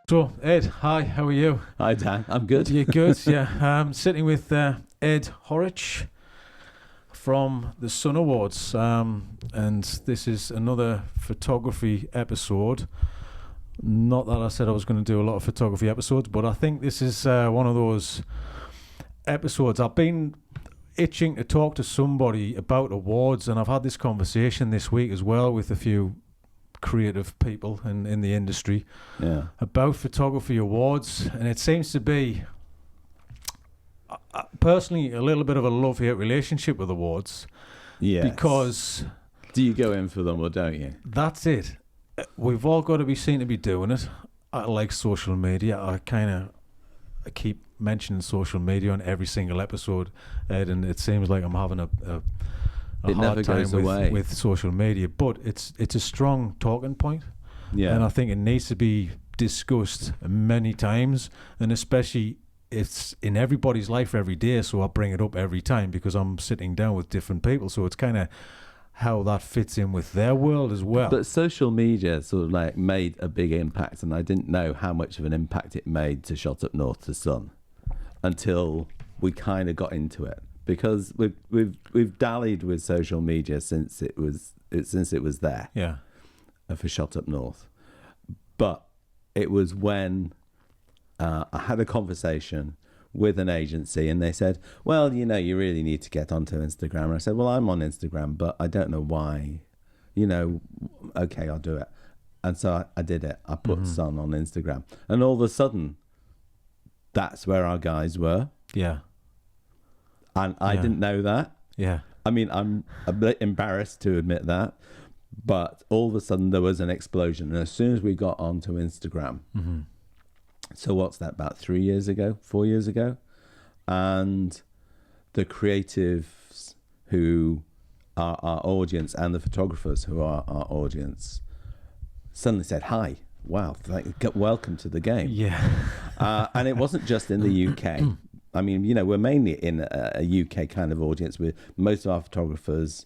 So, Ed, hi, how are you? Hi, Dan. I'm good. You're good, yeah. I'm sitting with Ed Horwich from the Sun Awards, and this is another photography episode. Not that I said I was going to do a lot of photography episodes, but I think this is one of those episodes. I've been itching to talk to somebody about awards, and I've had this conversation this week as well with a few creative people in the industry about photography awards, and it seems to be personally a little bit of a love-hate relationship with awards. Yes. Because do you go in for them or don't you? that's it. We've all got to be seen to be doing it. I like social media. I keep mentioning social media on every single episode, Ed, and it seems like I'm having a It never hard time goes away. with social media, but it's a strong talking point. Yeah. And I think it needs to be discussed many times, and especially it's in everybody's life every day, so I bring it up every time because I'm sitting down with different people, so it's kind of how that fits in with their world as well. But social media sort of like made a big impact, and I didn't know how much of an impact it made to Shot Up North to Sun until we kind of got into it. Because we've dallied with social media since it was there, yeah, for Shot Up North, but it was when I had a conversation with an agency, and they said, "Well, you really need to get onto Instagram." And I said, "Well, I'm on Instagram, but I don't know why. Okay, I'll do it." And so I did it. I put Sun on Instagram, and all of a sudden, that's where our guys were. yeah, And I didn't know that. yeah. I mean, I'm a bit embarrassed to admit that, but all of a sudden there was an explosion. And as soon as we got onto Instagram, so what's that, about 4 years ago? And the creatives who are our audience and the photographers who are our audience suddenly said, "Hi, wow, welcome to the game." Yeah. And it wasn't just in the UK. I mean, we're mainly in a UK kind of audience with most of our photographers.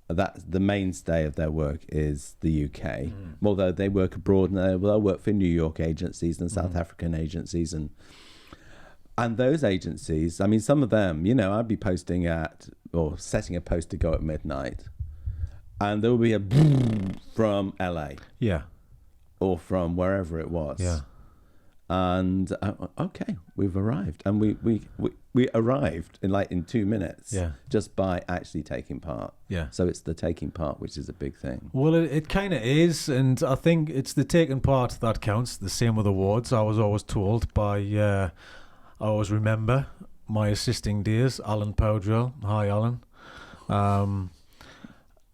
That's the mainstay of their work is the UK. Although they work abroad, and they'll work for New York agencies and South African agencies, and those agencies. I mean, some of them, I'd be posting or setting a post to go at midnight, and there will be a from LA, Yeah. or from wherever it was. Yeah. And okay, we've arrived, and we arrived in 2 minutes, just by actually taking part. Yeah. So it's the taking part which is a big thing. Well, it kind of is, and I think it's the taking part that counts. The same with awards. I was always told by, I always remember my assisting days, Alan Powdrell. Hi, Alan.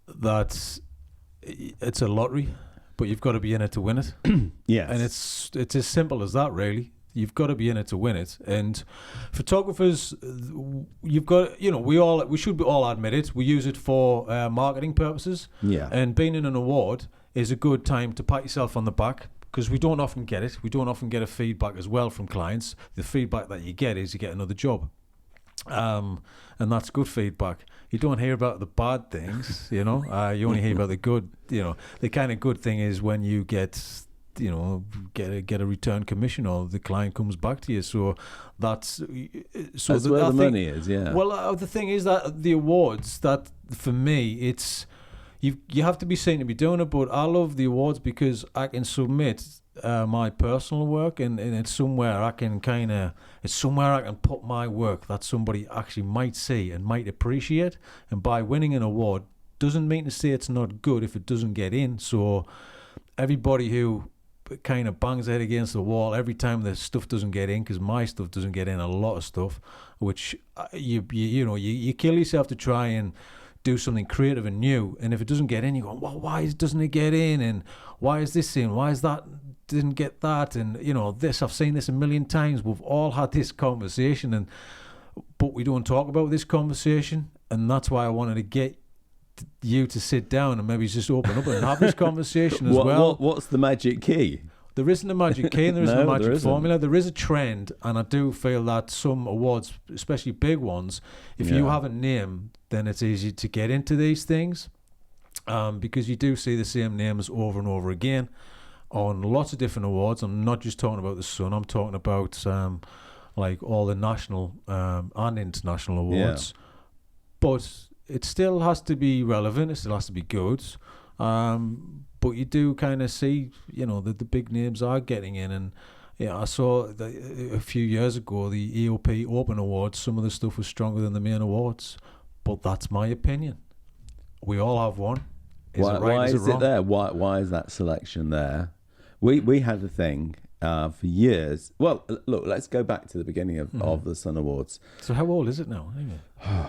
That it's a lottery, but you've got to be in it to win it. Yes. And it's as simple as that, really. You've got to be in it to win it. And photographers, you've got, we should all admit it. We use it for marketing purposes. Yeah. And being in an award is a good time to pat yourself on the back, because we don't often get it. We don't often get a feedback as well from clients. The feedback that you get is you get another job. And that's good feedback. You don't hear about the bad things, you only hear about the good. The kind of good thing is when you get a return commission, or the client comes back to you. So that's where the money is. Yeah. Well, the thing is that the awards, that for me, it's you have to be seen to be doing it. But I love the awards because I can submit my personal work, and it's somewhere I can put my work that somebody actually might see and might appreciate. And by winning an award doesn't mean to say it's not good if it doesn't get in. So everybody who kind of bangs their head against the wall every time the stuff doesn't get in, because my stuff doesn't get in, a lot of stuff, which you kill yourself to try and do something creative and new, and if it doesn't get in, you go, well, why doesn't it get in, and why is this in, why is that didn't get that, and this, I've seen this a million times. We've all had this conversation, but we don't talk about this conversation, and that's why I wanted to get you to sit down and maybe just open up and have this conversation as well. What's the magic key? There isn't a magic key, and there isn't No, a magic there isn't. formula. There is a trend, and I do feel that some awards, especially big ones, if you have a name, then it's easy to get into these things, because you do see the same names over and over again on lots of different awards. I'm not just talking about the Sun. I'm talking about like all the national and international awards. But it still has to be relevant. It still has to be good. But you do kind of see, that the big names are getting in. And I saw a few years ago the EOP Open Awards. Some of the stuff was stronger than the main awards. But that's my opinion. We all have one. Why is it there? Why is that selection there? We had a thing for years. Well, look, let's go back to the beginning of the Sun Awards. So how old is it now?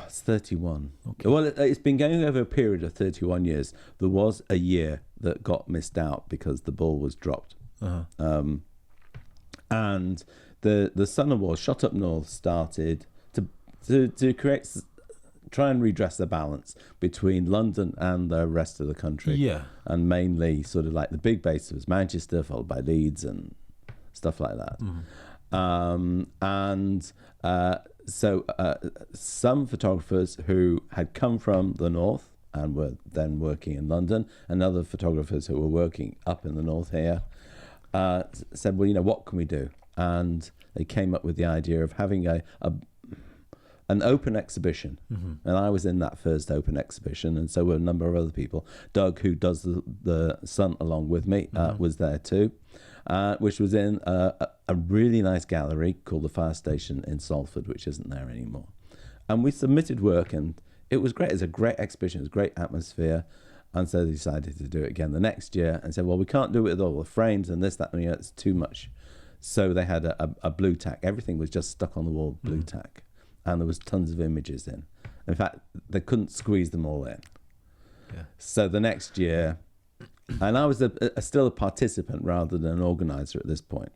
It's 31. Okay. Well, it's been going over a period of 31 years. There was a year that got missed out because the ball was dropped. And the Sun Awards, Shot Up North, started to try and redress the balance between London and the rest of the country. Yeah. And mainly sort of like the big base was Manchester, followed by Leeds and stuff like that. So some photographers who had come from the north and were then working in London, and other photographers who were working up in the north here, said, well, what can we do? And they came up with the idea of having an open exhibition. And I was in that first open exhibition, and so were a number of other people. Doug, who does the Sun along with me, was there too, which was in a really nice gallery called the Fire Station in Salford, which isn't there anymore. And we submitted work, and it was great. It was a great exhibition. It was a great atmosphere. And so they decided to do it again the next year and said, well, we can't do it with all the frames and this, that, and it's too much. So they had a blue tack. Everything was just stuck on the wall, blue tack. And there was tons of images in. In fact, they couldn't squeeze them all in. Yeah. So the next year, and I was still a participant rather than an organizer at this point.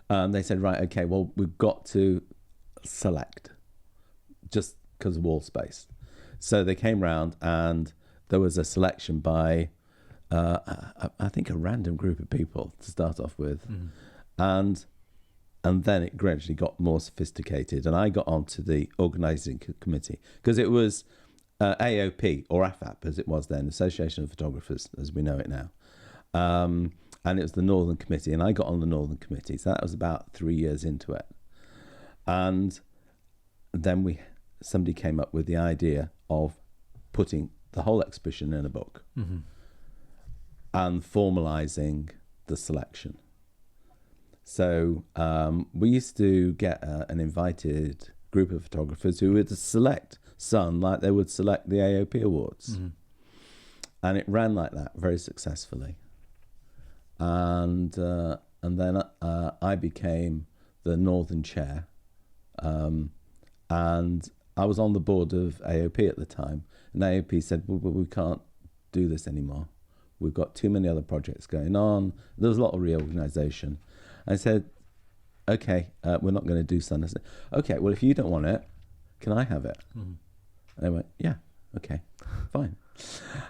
They said, right, okay, well, we've got to select just because of wall space. So they came round and there was a selection by, I think, a random group of people to start off with. And then it gradually got more sophisticated, and I got onto the organising committee because it was AOP, or AFAP as it was then, Association of Photographers as we know it now, and it was the Northern Committee, and I got on the Northern Committee, so that was about 3 years into it. And then somebody came up with the idea of putting the whole exhibition in a book and formalising the selection. So we used to get an invited group of photographers who would select Sun like they would select the AOP Awards. And it ran like that very successfully. And then I became the Northern Chair. And I was on the board of AOP at the time. And AOP said, well, we can't do this anymore. We've got too many other projects going on. There was a lot of reorganisation. I said, okay, we're not going to do Sun. I said, okay, well, if you don't want it, can I have it? And they went, yeah, okay, fine.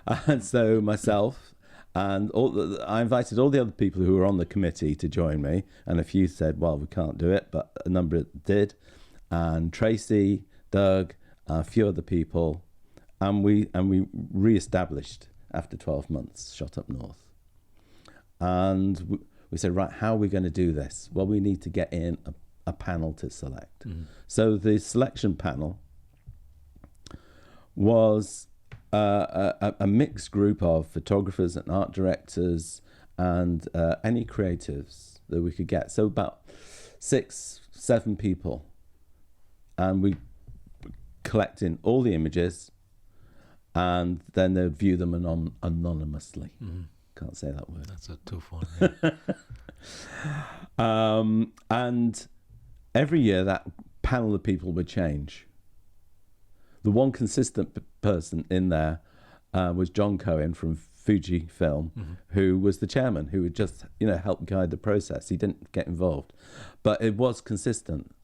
And so myself and I invited all the other people who were on the committee to join me. And a few said, well, we can't do it, but a number did. And Tracy, Doug, a few other people. And we re-established after 12 months, Shot Up North. And we said, right, how are we going to do this? Well, we need to get in a panel to select. So the selection panel was a mixed group of photographers and art directors and any creatives that we could get. So about 6-7 people. And we collecting all the images, and then they view them anonymously. Can't say that word. That's a tough one. Yeah. And every year that panel of people would change. The one consistent person in there was John Cohen from Fuji Film, who was the chairman, who would just help guide the process. He didn't get involved, but it was consistent.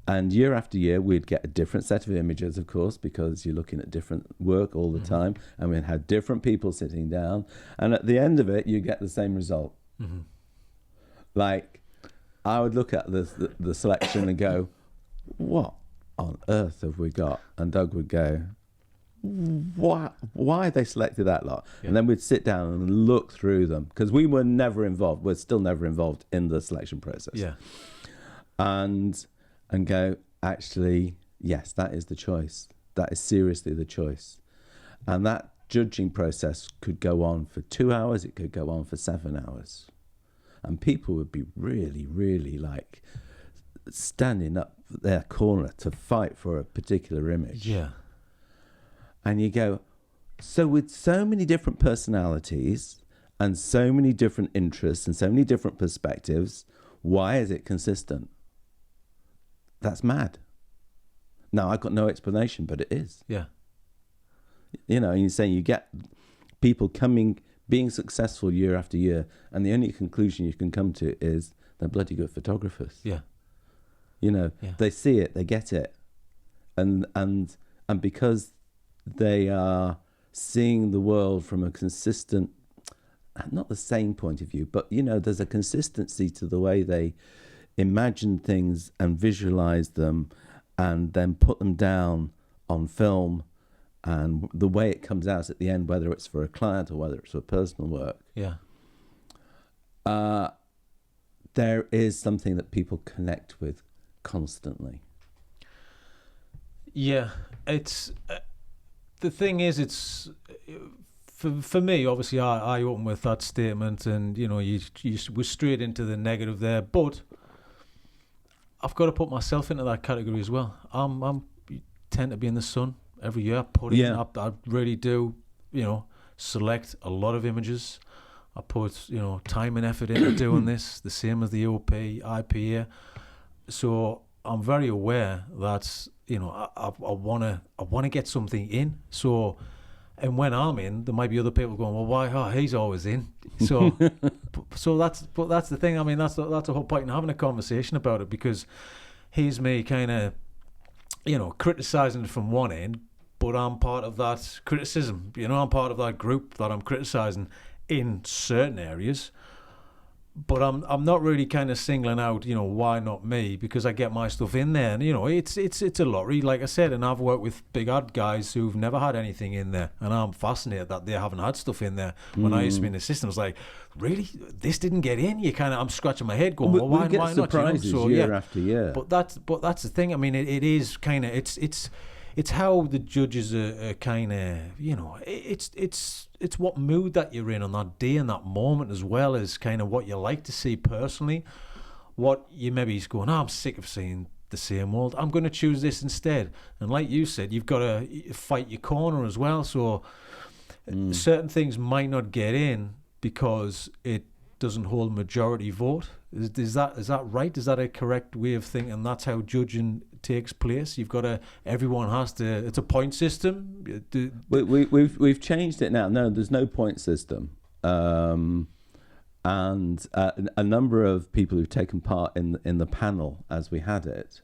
And year after year, we'd get a different set of images, of course, because you're looking at different work all the time. And we'd have different people sitting down. And at the end of it, you get the same result. Like, I would look at the selection and go, what on earth have we got? And Doug would go, why they selected that lot. Yeah. And then we'd sit down and look through them, because we were never involved. We're still never involved in the selection process. Yeah. And go, actually, yes, that is the choice. That is seriously the choice. And that judging process could go on for 2 hours. It could go on for 7 hours. And people would be really, really like standing up their corner to fight for a particular image. Yeah. And you go, so with so many different personalities and so many different interests and so many different perspectives, why is it consistent? That's mad. Now, I've got no explanation, but it is. Yeah. You know, and you're saying you get people being successful year after year, and the only conclusion you can come to is they're bloody good photographers. Yeah. You know, they see it, they get it. And because they are seeing the world from a consistent, not the same point of view, but, you know, there's a consistency to the way they imagine things and visualize them and then put them down on film, and the way it comes out at the end, whether it's for a client or whether it's for personal work. Yeah. There is something that people connect with constantly. Yeah, it's the thing is, it's for me. Obviously, I open with that statement, and you know, you were straight into the negative there. But I've got to put myself into that category as well. I'm tend to be in the sun every year. I really do. You know, select a lot of images. I put, you know, time and effort into doing this. The same as the OP, IPA. So I'm very aware that, you know, I wanna get something in. So, and when I'm in, there might be other people going, well, why? Oh, he's always in. So, that's the thing. I mean, that's the whole point in having a conversation about it, because here's me kind of, you know, criticizing it from one end, but I'm part of that criticism. You know, I'm part of that group that I'm criticizing in certain areas. But I'm not really kind of singling out, you know, why not me, because I get my stuff in there, and you know, it's a lottery, like I said, and I've worked with big ad guys who've never had anything in there, and I'm fascinated that they haven't had stuff in there. When I used to be in the system, I was like, really, this didn't get in? I'm scratching my head going, well, why not? Surprises, you know? So, year after year. But that's the thing. I mean, it is kind of it's how the judges are kind of, you know, it's what mood that you're in on that day and that moment, as well as kind of what you like to see personally. What you maybe is going, I'm sick of seeing the same old. I'm going to choose this instead. And like you said, you've got to fight your corner as well. So certain things might not get in because it doesn't hold majority vote. Is that right? Is that a correct way of thinking? And that's how judging takes place. You've got to. Everyone has to. It's a point system. We've changed it now. No, there's no point system. And a number of people who've taken part in the panel as we had it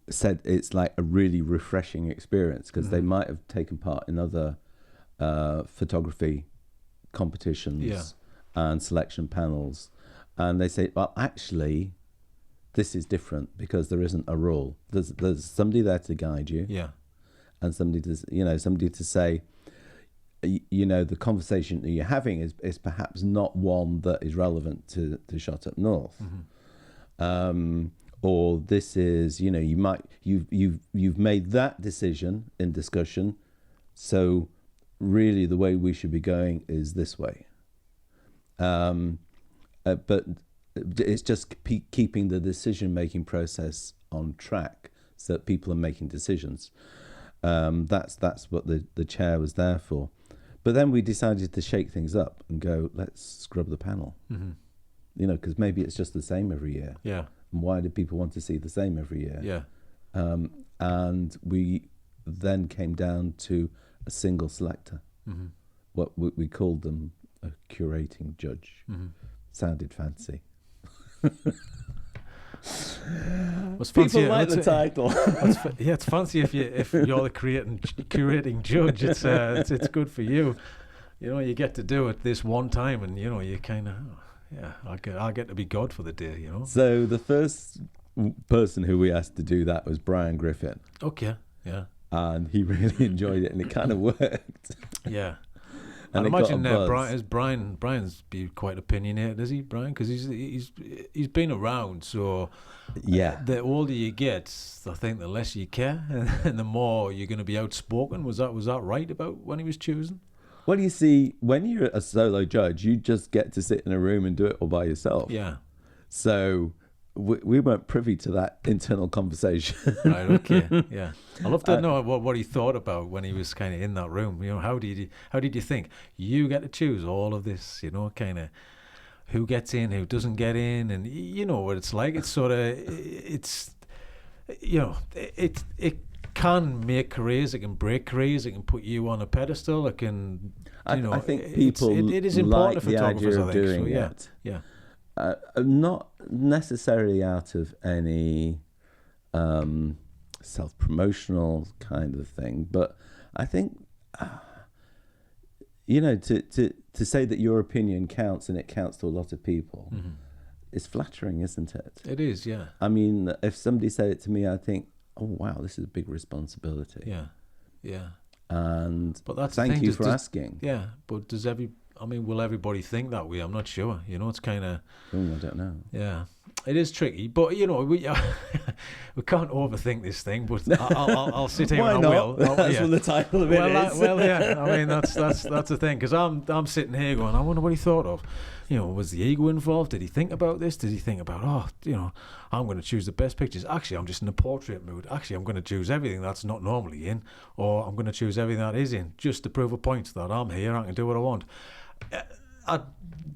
said it's like a really refreshing experience, because they might have taken part in other photography competitions and selection panels, and they say, well, actually, this is different because there isn't a rule. There's somebody there to guide you, and somebody to say, you know, the conversation that you're having is perhaps not one that is relevant to Shot Up North, or this is, you know, you've made that decision in discussion, so really the way we should be going is this way. But it's just keeping the decision-making process on track so that people are making decisions. That's what the chair was there for. But then we decided to shake things up and go, let's scrub the panel. You know, because maybe it's just the same every year. Yeah. And why do people want to see the same every year? Yeah. And we then came down to a single selector. What we called them a curating judge. Sounded fancy. People like the title. It's fancy if you're the curating judge. It's good for you. You know, you get to do it this one time, and you know, you kind of I get to be God for the day. You know. So the first person who we asked to do that was Brian Griffin. Okay. Yeah. And he really enjoyed it, and it kind of worked. Yeah. And I it got a imagine buzz. Brian's be quite opinionated, is he, Brian? Because he's been around, so Yeah. the older you get, I think the less you care, and the more you're going to be outspoken. Was that right about when he was choosing? Well, you see, when you're a solo judge, you just get to sit in a room and do it all by yourself. Yeah. So we weren't privy to that internal conversation. Right. Okay. Yeah. I'd love to know what he thought about when he was kind of in that room. You know, how did you think you get to choose all of this? You know, kind of who gets in, who doesn't get in, and you know what it's like. It's sort of it can make careers, it can break careers, it can put you on a pedestal, it can. I think people it is important like for the photographers, idea I of think. doing So, yeah. it. Yeah. Not necessarily out of any self-promotional kind of thing, but I think to say that your opinion counts and it counts to a lot of people is flattering, isn't it? It is, yeah. I mean, if somebody said it to me, I think, oh wow, this is a big responsibility. Yeah, yeah. And but that's thank the thing. you for asking. Yeah, but will everybody think that way? I'm not sure. You know, it's kind of. I don't know. Yeah, it is tricky, but you know, we can't overthink this thing. But I'll sit here Why and I not? will. That's what the title of it is. Well, yeah. I mean, that's the thing, because I'm sitting here going, I wonder what he thought of. You know, was the ego involved? Did he think about this? Did he think about, I'm going to choose the best pictures. Actually, I'm just in a portrait mood. Actually, I'm going to choose everything that's not normally in, or I'm going to choose everything that is in, just to prove a point that I'm here. I can do what I want.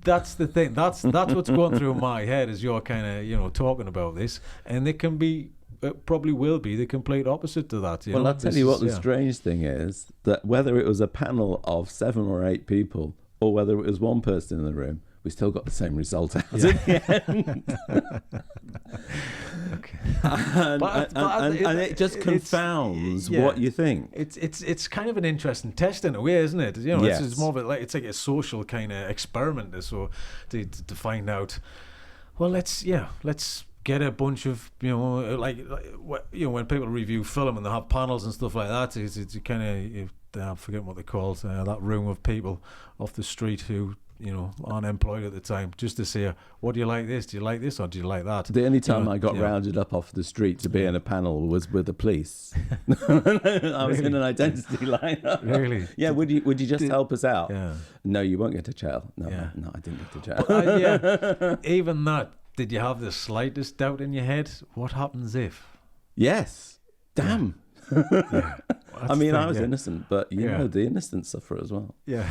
That's the thing. That's what's going through my head as you're kind of talking about this, and it probably will be the complete opposite to that. I'll tell you what the strange thing is, that whether it was a panel of 7 or 8 people, or whether it was one person in the room, we still got the same result out in the end. Okay. and it just confounds what you think. It's kind of an interesting test in a way, isn't it? You know, Yes. it's more of it's like a social kind of experiment, so to find out. Well, let's get a bunch of when people review film and they have panels and stuff like that. It's kind of I forget what they call it, that room of people off the street who aren't employed at the time, just to say, what do you like this? Do you like this, or do you like that? The only time I got rounded up off the street to be in a panel was with the police. I was in an identity lineup. Really? Yeah. Would you just help us out? Yeah. No, you won't get to jail. No, Yeah. no, I didn't get to jail. But, even that. Did you have the slightest doubt in your head? What happens if? Yes. Damn. Yeah. I mean, I was innocent, but you know, the innocents suffer as well. Yeah,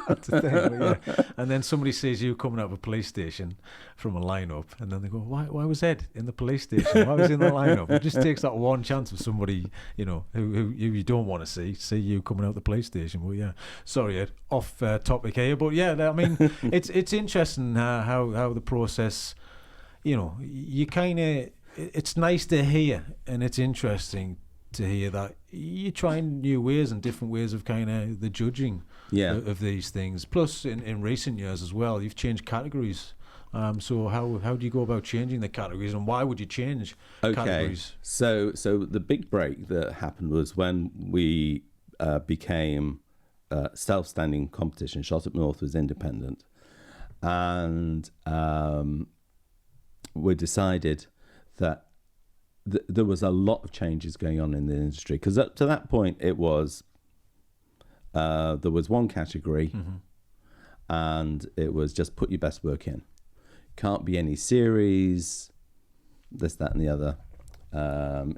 that's the thing. Yeah. And then somebody sees you coming out of a police station from a lineup, and then they go, "Why was Ed in the police station? Why was he in the lineup?" It just takes that one chance of somebody, who you don't want to see you coming out the police station. But yeah, sorry, Ed, off topic here. But yeah, I mean, it's interesting how the process. You kind of. It's nice to hear, and it's interesting to hear that you're trying new ways and different ways of kind of the judging of these things. Plus, in recent years as well, you've changed categories. So how do you go about changing the categories, and why would you change categories? So the big break that happened was when we became self-standing competition. Shot Up North was independent, and we decided that there was a lot of changes going on in the industry, because up to that point it was there was one category, and it was just put your best work in. Can't be any series, this, that, and the other.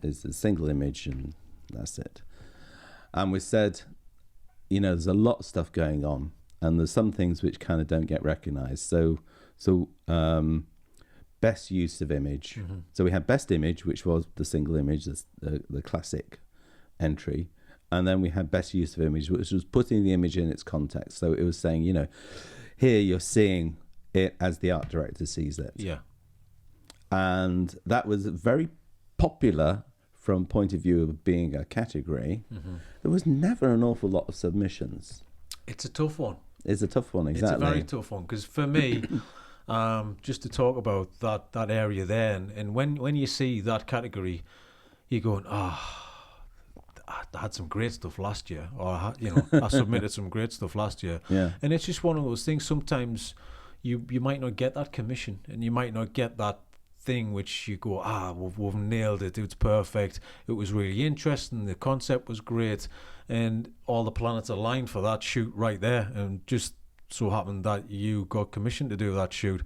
Is a single image, and that's it. And we said, there's a lot of stuff going on, and there's some things which kind of don't get recognized. So best use of image. So we had best image, which was the single image, the classic entry. And then we had best use of image, which was putting the image in its context. So it was saying, here you're seeing it as the art director sees it. Yeah. And that was very popular from point of view of being a category. There was never an awful lot of submissions. It's a tough one. It's a tough one, exactly. It's a very tough one, because for me, just to talk about that area there, and when you see that category, you're going, I had some great stuff last year, or I submitted some great stuff last year. Yeah. And it's just one of those things. Sometimes you might not get that commission, and you might not get that thing which you go, we've nailed it, it's perfect, it was really interesting, the concept was great, and all the planets aligned for that shoot right there, and just so happened that you got commissioned to do that shoot.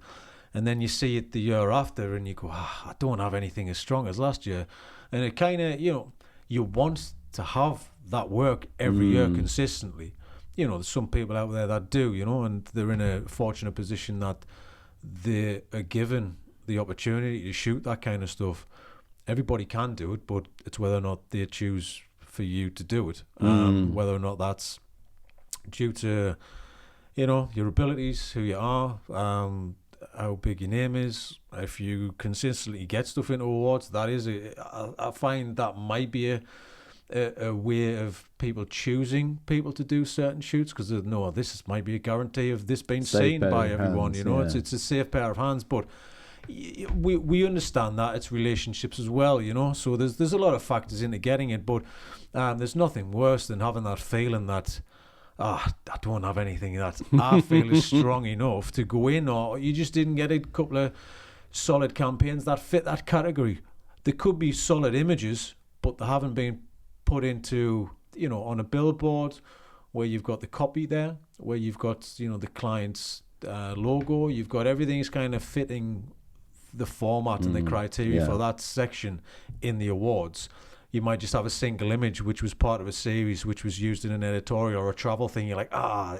And then you see it the year after and you go, I don't have anything as strong as last year. And it kind of, you want to have that work every year consistently. There's some people out there that do, and they're in a fortunate position that they are given the opportunity to shoot that kind of stuff. Everybody can do it, but it's whether or not they choose for you to do it. Whether or not that's due to, your abilities, who you are, how big your name is. If you consistently get stuff into awards, that is I find that might be a way of people choosing people to do certain shoots, because they know this might be a guarantee of this being seen by everyone. It's a safe pair of hands. But we understand that it's relationships as well, so there's a lot of factors into getting it. But there's nothing worse than having that feeling that I don't have anything that I feel is strong enough to go in, or you just didn't get a couple of solid campaigns that fit that category. There could be solid images, but they haven't been put into, on a billboard where you've got the copy there, where you've got, the client's logo, you've got everything's kind of fitting the format and the criteria for that section in the awards. You might just have a single image which was part of a series which was used in an editorial or a travel thing. You're like,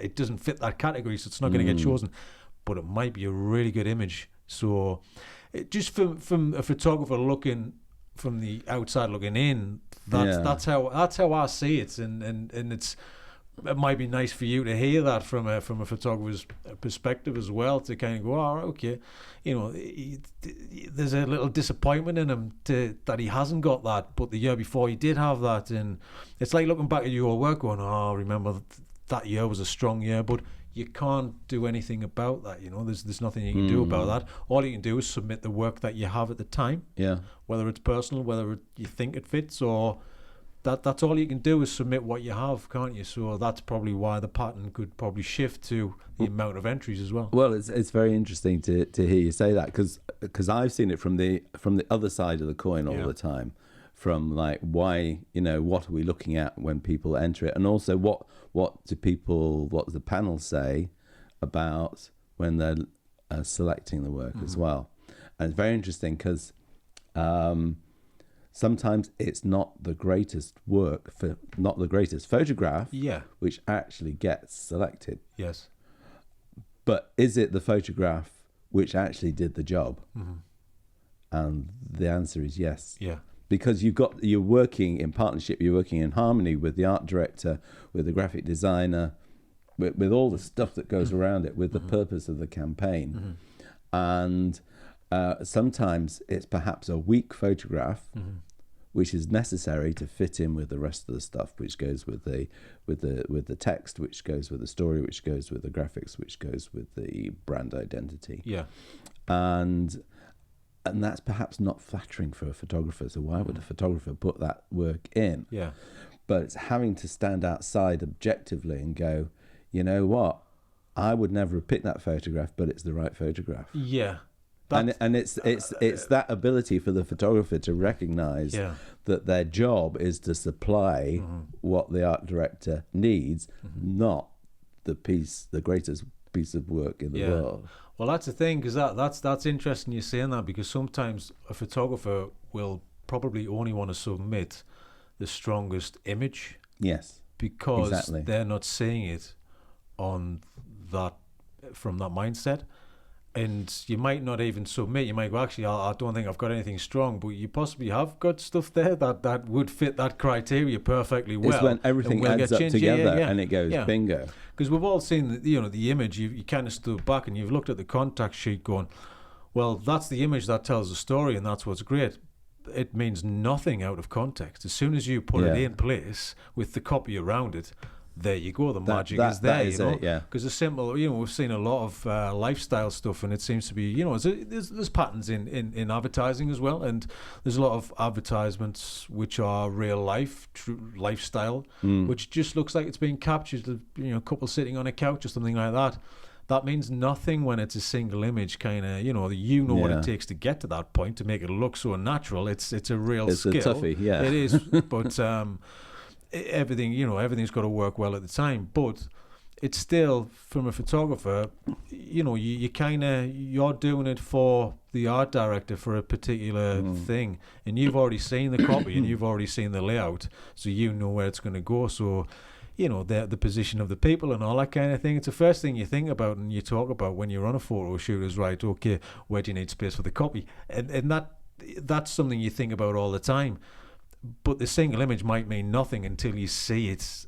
it doesn't fit that category, so it's not going to get chosen. But it might be a really good image. So just from a photographer looking from the outside looking in, that's how I see it. And it might be nice for you to hear that from a photographer's perspective as well, to kind of go, okay, there's a little disappointment in him that he hasn't got that, but the year before he did have that. And it's like looking back at your work going, remember that year was a strong year, but you can't do anything about that. There's nothing you can do about that. All you can do is submit the work that you have at the time, whether it's personal, whether you think it fits, or that's all you can do is submit what you have, can't you? So that's probably why the pattern could probably shift to the amount of entries as well. Well, it's very interesting to hear you say that, because I've seen it from the other side of the coin all the time, from like why, what are we looking at when people enter it, and also what does the panel say about when they're selecting the work as well. And it's very interesting because sometimes it's not the greatest work, not the greatest photograph, which actually gets selected. Yes. But is it the photograph which actually did the job? And the answer is yes. Yeah. Because you're working in partnership, you're working in harmony with the art director, with the graphic designer, with all the stuff that goes around it, with the purpose of the campaign. And sometimes it's perhaps a weak photograph, which is necessary to fit in with the rest of the stuff, which goes with the text, which goes with the story, which goes with the graphics, which goes with the brand identity. Yeah. And that's perhaps not flattering for a photographer. So why would a photographer put that work in? Yeah. But it's having to stand outside objectively and go, you know what? I would never have picked that photograph, but it's the right photograph. Yeah. And it's that ability for the photographer to recognize that their job is to supply what the art director needs, not the greatest piece of work in the world. Well, that's the thing, because that's interesting you're saying that, because sometimes a photographer will probably only want to submit the strongest image. Yes. Because they're not seeing it on that, from that mindset. And you might not even submit. You might go, actually, I don't think I've got anything strong, but you possibly have got stuff there that would fit that criteria perfectly well. It's when everything adds up together and it goes bingo. Because we've all seen the image. You kind of stood back and you've looked at the contact sheet going, well, that's the image that tells the story, and that's what's great. It means nothing out of context. As soon as you put it in place with the copy around it, there you go. The magic that- is there, that is you know. it, yeah. Because it's simple. You know, we've seen a lot of lifestyle stuff, and it seems to be, you know, there's patterns in advertising as well, and there's a lot of advertisements which are real life, true lifestyle, which just looks like it's being captured. You know, a couple sitting on a couch or something like that. That means nothing when it's a single image, kind of, you know, what it takes to get to that point to make it look so natural. It's a real skill. It's a toughie, yeah. It is, but everything's got to work well at the time. But it's still, from a photographer, you know, you're doing it for the art director for a particular thing, and you've already seen the copy and you've already seen the layout, so you know where it's going to go. So, you know, the position of the people and all that kind of thing. It's the first thing you think about and you talk about when you're on a photo shoot is, right, okay, where do you need space for the copy? And that's something you think about all the time. But the single image might mean nothing until you see it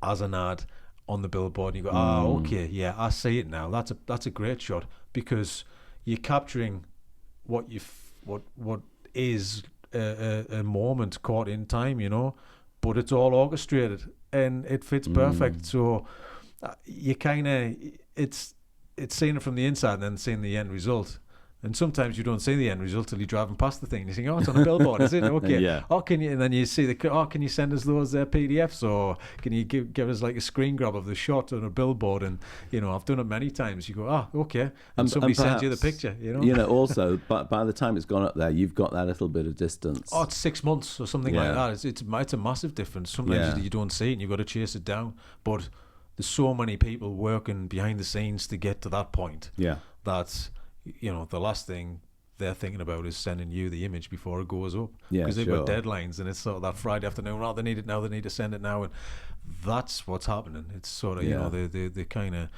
as an ad on the billboard. And you go, okay, yeah, I see it now. That's a great shot, because you're capturing what is a moment caught in time, you know, but it's all orchestrated and it fits perfect. So you kind of, it's seeing it from the inside and then seeing the end result. And sometimes you don't see the end result till you're driving past the thing. And you think, oh, it's on a billboard, is it? Okay. Yeah. Oh, can you? And then you see can you send us those PDFs, or can you give us like a screen grab of the shot on a billboard? And you know, I've done it many times. You go, okay, and somebody sends you the picture. You know. You know, also, by the time it's gone up there, you've got that little bit of distance. Oh, it's 6 months or something like that. It's a massive difference. Sometimes you don't see it, and you've got to chase it down. But there's so many people working behind the scenes to get to that point. Yeah. That, you know, the last thing they're thinking about is sending you the image before it goes up, because they've got deadlines, and it's sort of that Friday afternoon. Oh, they need it now. They need to send it now, and that's what's happening. It's sort of you know the kind of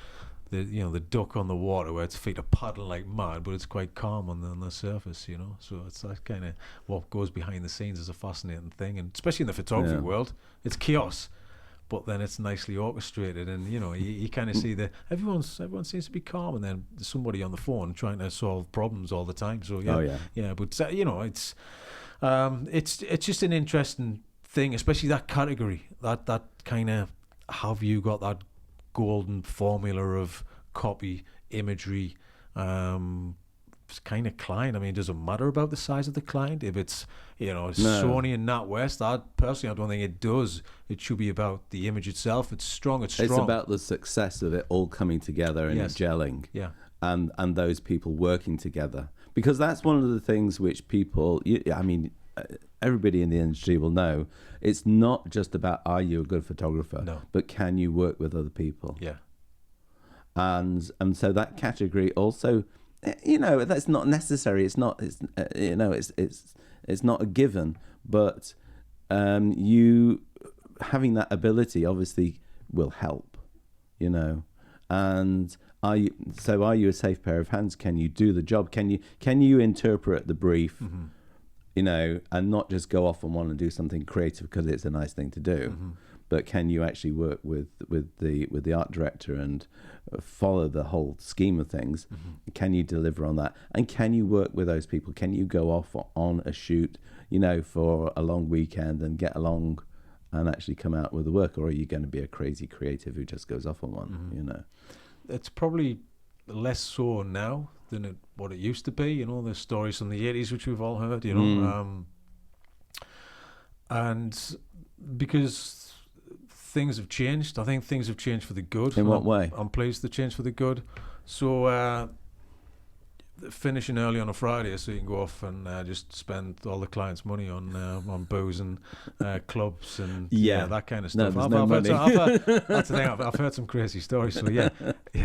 the duck on the water where its feet are paddling like mad, but it's quite calm on the surface. You know, so it's that kind of what goes behind the scenes is a fascinating thing, and especially in the photography world, it's chaos. But then it's nicely orchestrated, and you know you kind of see that everyone seems to be calm, and then there's somebody on the phone trying to solve problems all the time. So but you know it's just an interesting thing, especially that category, that kind of, have you got that golden formula of copy, imagery, kind of client. I mean, does it matter about the size of the client? If it's, you know, Sony and NatWest, I don't think it does. It should be about the image itself. It's strong. It's about the success of it all coming together and gelling. Yeah. And those people working together. Because that's one of the things which people, everybody in the industry will know. It's not just about, are you a good photographer? But can you work with other people? Yeah. And so that category also, you know, that's not necessary. It's not. It's not a given. But you having that ability obviously will help. You know, and are you a safe pair of hands? Can you do the job? Can you interpret the brief? Mm-hmm. You know, and not just go off on one and do something creative because it's a nice thing to do. Mm-hmm. But can you actually work with the art director and follow the whole scheme of things? Mm-hmm. Can you deliver on that? And can you work with those people? Can you go off on a shoot, you know, for a long weekend and get along and actually come out with the work? Or are you going to be a crazy creative who just goes off on one, mm-hmm. you know? It's probably less so now than what it used to be. You know, there's stories from the 80s, which we've all heard, you know. And because things have changed. I think things have changed for the good. In what way? I'm pleased they changed for the good. So finishing early on a Friday, so you can go off and just spend all the clients' money on booze and clubs and that kind of stuff. That's the thing. I've heard some crazy stories. So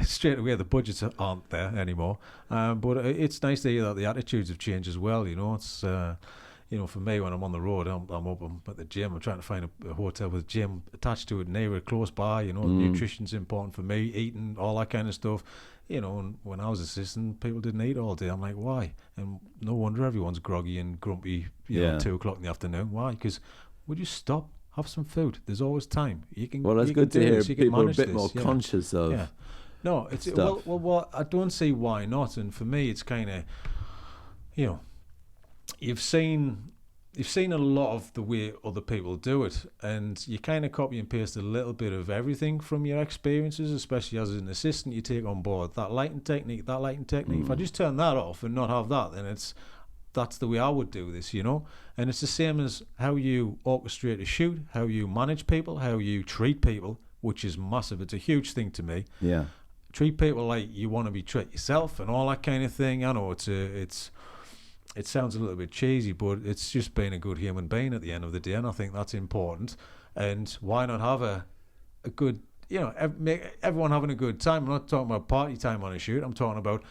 straight away the budgets aren't there anymore. But it's nice to hear that the attitudes have changed as well. You know, it's. You know, for me, when I'm on the road, I'm at the gym. I'm trying to find a hotel with a gym attached to it, near it, close by. You know, nutrition's important for me, eating, all that kind of stuff. You know, and when I was assistant, people didn't eat all day. I'm like, why? And no wonder everyone's groggy and grumpy, you know, 2 o'clock in the afternoon. Why? Because would you stop, have some food? There's always time. You can. Well, it's good to hear people are a bit more conscious of. Yeah. No, it's stuff. Well, I don't see why not. And for me, it's kind of, you know, you've seen you've seen a lot of the way other people do it, and you kind of copy and paste a little bit of everything from your experiences, especially as an assistant. You take on board that lighting technique, If I just turn that off and not have that, then that's the way I would do this, you know. And it's the same as how you orchestrate a shoot, how you manage people, how you treat people, which is massive. It's a huge thing to me. Yeah. Treat people like you want to be treated yourself and all that kind of thing. I know it sounds a little bit cheesy, but it's just being a good human being at the end of the day, and I think that's important. And why not have a good, you know, make everyone having a good time? I'm not talking about party time on a shoot. I'm talking about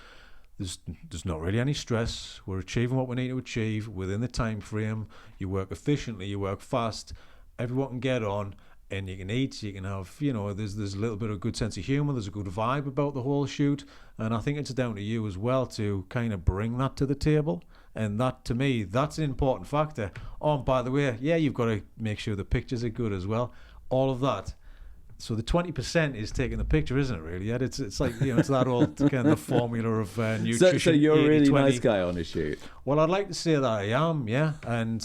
there's not really any stress. We're achieving what we need to achieve within the time frame. You work efficiently, you work fast. Everyone can get on, and you can eat. You can have, you know, there's a little bit of good sense of humour. There's a good vibe about the whole shoot, and I think it's down to you as well to kind of bring that to the table. And that, to me, that's an important factor. Oh, and by the way, yeah, you've got to make sure the pictures are good as well. All of that. So the 20% is taking the picture, isn't it? Really, yeah. It's like, you know, it's that old kind of formula of nutrition. So you're 80, a really 20. nice guy on a shoot. Well, I'd like to say that I am, yeah. And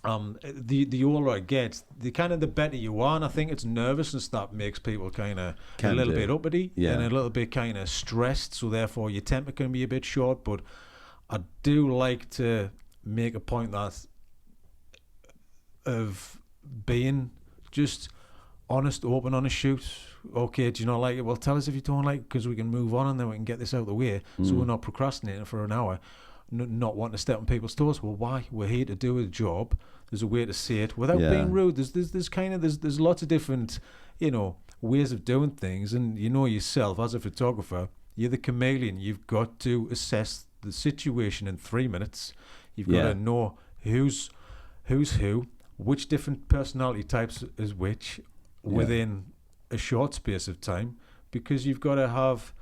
the older I get, the better you are. And I think it's nervousness that makes people kind of a little bit uppity and a little bit kind of stressed. So therefore, your temper can be a bit short. But I do like to make a point that of being just honest, open on a shoot. Okay, do you not like it? Well, tell us if you don't like it, because we can move on and then we can get this out of the way. So we're not procrastinating for an hour, not wanting to step on people's toes. Well, why? We're here to do a job. There's a way to say it without being rude. There's lots of different, you know, ways of doing things. And you know yourself, as a photographer, you're the chameleon. You've got to assess the situation in 3 minutes. You've got to know who's who, which different personality types is which within a short space of time, because you've got to have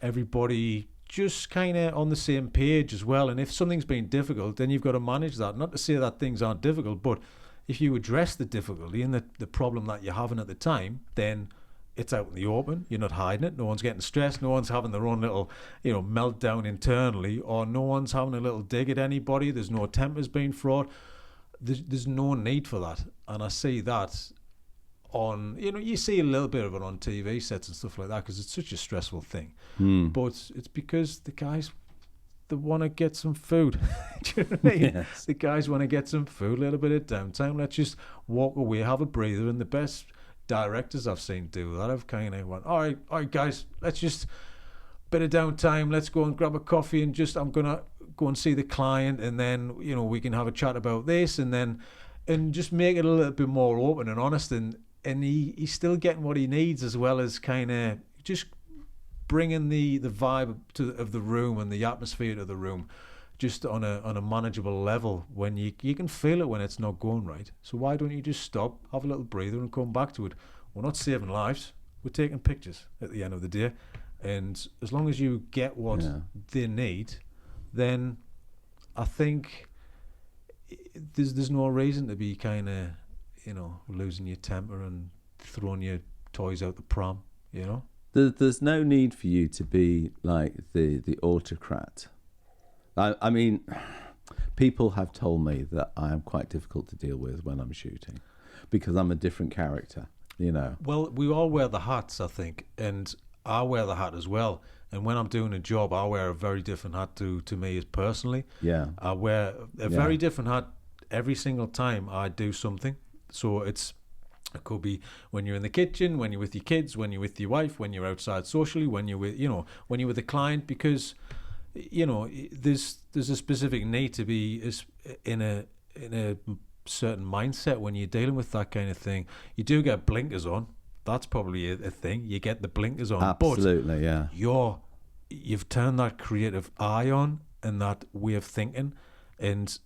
everybody just kind of on the same page as well. And if something's been difficult, then you've got to manage that. Not to say that things aren't difficult, but if you address the difficulty and the problem that you're having at the time, then it's out in the open. You're not hiding it. No one's getting stressed. No one's having their own little, you know, meltdown internally, or no one's having a little dig at anybody. There's no tempers being fraught. There's no need for that. And I see that on, you know, you see a little bit of it on TV sets and stuff like that, because it's such a stressful thing. But it's because the guys, they want to get some food. Do you know what I mean? Yes. The guys want to get some food, a little bit of downtime. Let's just walk away, have a breather. And the best directors I've seen do that, I've kind of went, all right, guys, let's just bit of downtime. Let's go and grab a coffee and I'm gonna go and see the client, and then, you know, we can have a chat about this, and just make it a little bit more open and honest, and he's still getting what he needs, as well as kind of just bringing the vibe of the room and the atmosphere to the room, just on a manageable level, when you can feel it when it's not going right. So why don't you just stop, have a little breather, and come back to it? We're not saving lives, we're taking pictures at the end of the day, and as long as you get what they need, then I think there's no reason to be kind of, you know, losing your temper and throwing your toys out the pram, you know. There's no need for you to be like the autocrat. I mean, people have told me that I am quite difficult to deal with when I'm shooting, because I'm a different character, you know. Well, we all wear the hats, I think, and I wear the hat as well. And when I'm doing a job, I wear a very different hat to me as personally. Yeah. I wear a very different hat every single time I do something. So it could be when you're in the kitchen, when you're with your kids, when you're with your wife, when you're outside socially, when you're with, you know, when you're with a client, because, you know, there's a specific need to be in a certain mindset when you're dealing with that kind of thing. You do get blinkers on. That's probably a thing. You get the blinkers on. Absolutely, but you've turned that creative eye on and that way of thinking. And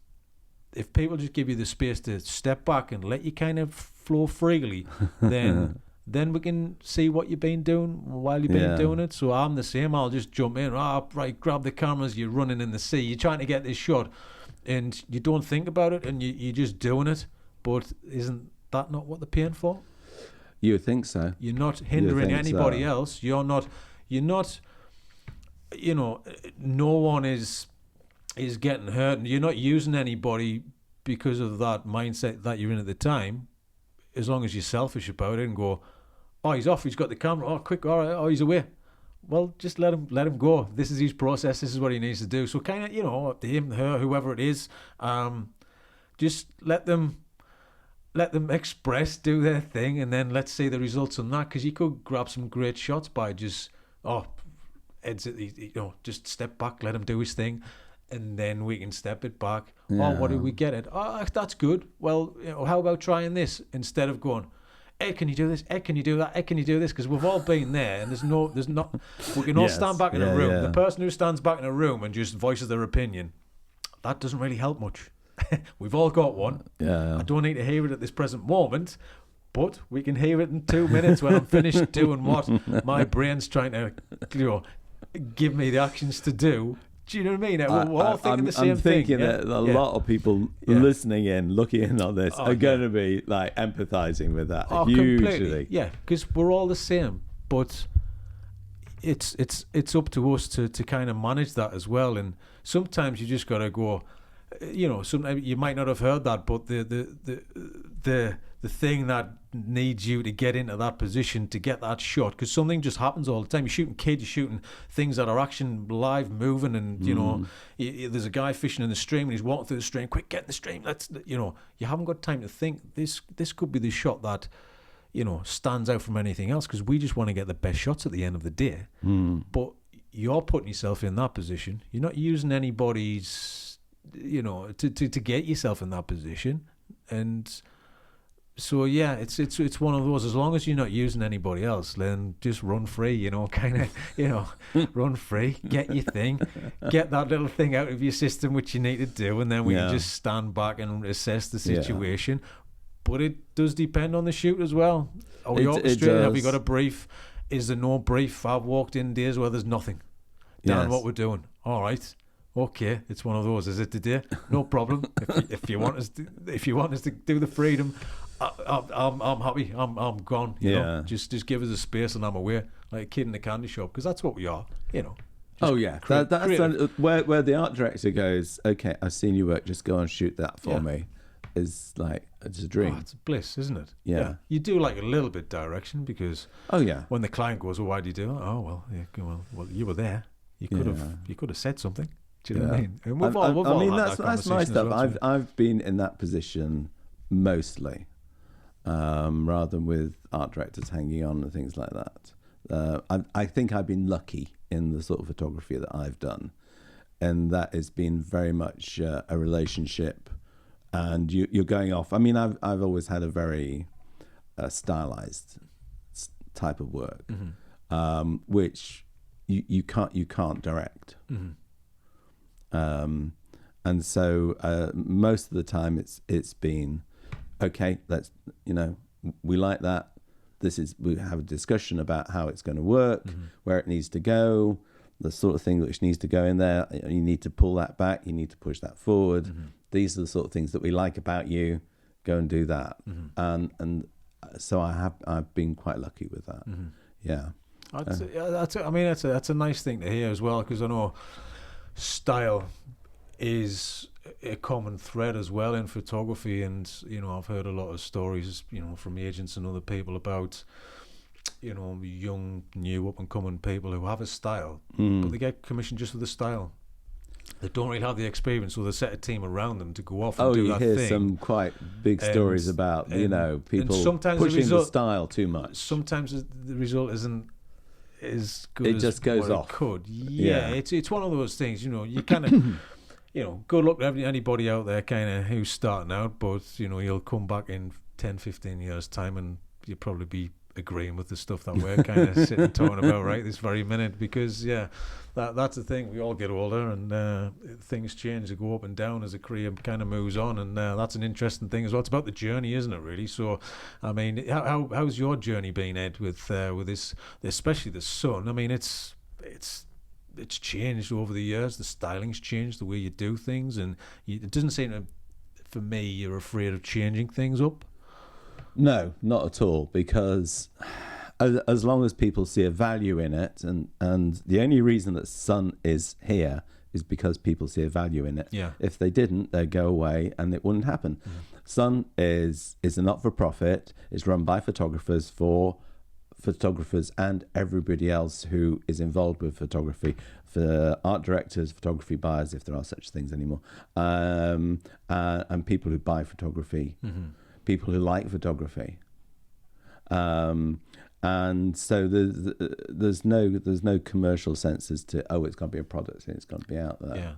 if people just give you the space to step back and let you kind of flow freely, then we can see what you've been doing while you've been doing it. So I'm the same. I'll just jump in. Right, grab the cameras. You're running in the sea. You're trying to get this shot, and you don't think about it, and you're just doing it. But isn't that not what they're paying for? You would think so. You're not hindering anybody else. You're not, you know, no one is getting hurt, and you're not using anybody because of that mindset that you're in at the time, as long as you're selfish about it and go, oh, he's off, he's got the camera, oh, quick, all right, oh, he's away. Well, just let him go. This is his process. This is what he needs to do. So kind of, up to him, her, whoever it is, just let them express, do their thing, and then let's see the results on that. Because you could grab some great shots by just, just step back, let him do his thing, and then we can step it back. Yeah. Oh, what did we get it? Oh, that's good. Well, how about trying this instead of going, Ed, can you do this? Ed, can you do that? Ed, can you do this? Because we've all been there, and there's not. We can all stand back in a room. Yeah. The person who stands back in a room and just voices their opinion, that doesn't really help much. We've all got one. Yeah. I don't need to hear it at this present moment, but we can hear it in 2 minutes when I'm finished doing what my brain's trying to, give me the actions to do. Do you know what I mean? We're all thinking the same thing. I'm thinking that a lot of people listening in, looking in on this, are going to be like empathizing with that hugely. Completely. Yeah, because we're all the same, but it's up to us to kind of manage that as well. And sometimes you just got to go. Sometimes you might not have heard that, but the thing that needs you to get into that position to get that shot, because something just happens all the time. You're shooting kids, you're shooting things that are action live moving, and there's a guy fishing in the stream and he's walking through the stream. Quick, get in the stream. You haven't got time to think. This could be the shot that stands out from anything else, because we just want to get the best shots at the end of the day. But you're putting yourself in that position. You're not using anybody's to get yourself in that position. And so it's one of those, as long as you're not using anybody else, then just run free, run free, get your thing, get that little thing out of your system which you need to do, and then we can just stand back and assess the situation. But it does depend on the shoot as well. Are we orchestrated? Have we got a brief? Is there no brief? I've walked in days where there's nothing. Dan, what we're doing. All right. Okay, it's one of those. Is it today? No problem. If you want us to do the freedom, I'm happy. I'm gone. You know? Just give us a space and I'm away, like a kid in a candy shop, because that's what we are. That's where the art director goes. Okay, I've seen your work. Just go and shoot that for me. Is like it's a dream. It's a bliss, isn't it? Yeah. You do like a little bit direction, because when the client goes, well, why do you do it? Oh well, you were there. You could have said something. Do you know what I mean? And we've all had that's my stuff. Well, I've been in that position mostly, rather than with art directors hanging on and things like that. I think I've been lucky in the sort of photography that I've done, and that has been very much a relationship. And you're going off. I mean, I've always had a very stylized type of work, which you can't direct. And so most of the time it's been okay. Let's we like that. We have a discussion about how it's going to work, where it needs to go, the sort of thing which needs to go in there. You need to pull that back. You need to push that forward. These are the sort of things that we like about you. Go and do that. And so I've been quite lucky with that. Yeah. That's a nice thing to hear as well, because I know style is a common thread as well in photography, and I've heard a lot of stories from agents and other people about young, new, up and coming people who have a style, but they get commissioned just with the style. They don't really have the experience, or they set a team around them to go off and do that thing. You hear some quite big stories about people pushing the style too much. Sometimes the result isn't as good. It just goes off. It could. It's one of those things. You kind of good luck to anybody out there kind of who's starting out, but you'll come back in 10, 15 years time and you'll probably be agreeing with the stuff that we're kind of sitting talking about right this very minute, because that's the thing. We all get older and things change. They go up and down as a career kind of moves on, and that's an interesting thing as well. It's about the journey, isn't it, really? So I mean, how's your journey been, Ed, with this, especially the sun? I mean, it's changed over the years. The styling's changed, the way you do things, and it doesn't seem to, for me, you're afraid of changing things up. No, not at all, because as long as people see a value in it, and the only reason that sun is here is because people see a value in it. Yeah. If they didn't, they'd go away and it wouldn't happen. Sun is a not-for-profit. It's run by photographers for photographers and everybody else who is involved with photography, for art directors, photography buyers, if there are such things anymore, and people who buy photography, people who like photography. And so there's no commercial sense as to, oh, it's got to be a product and it's got to be out there. Yeah.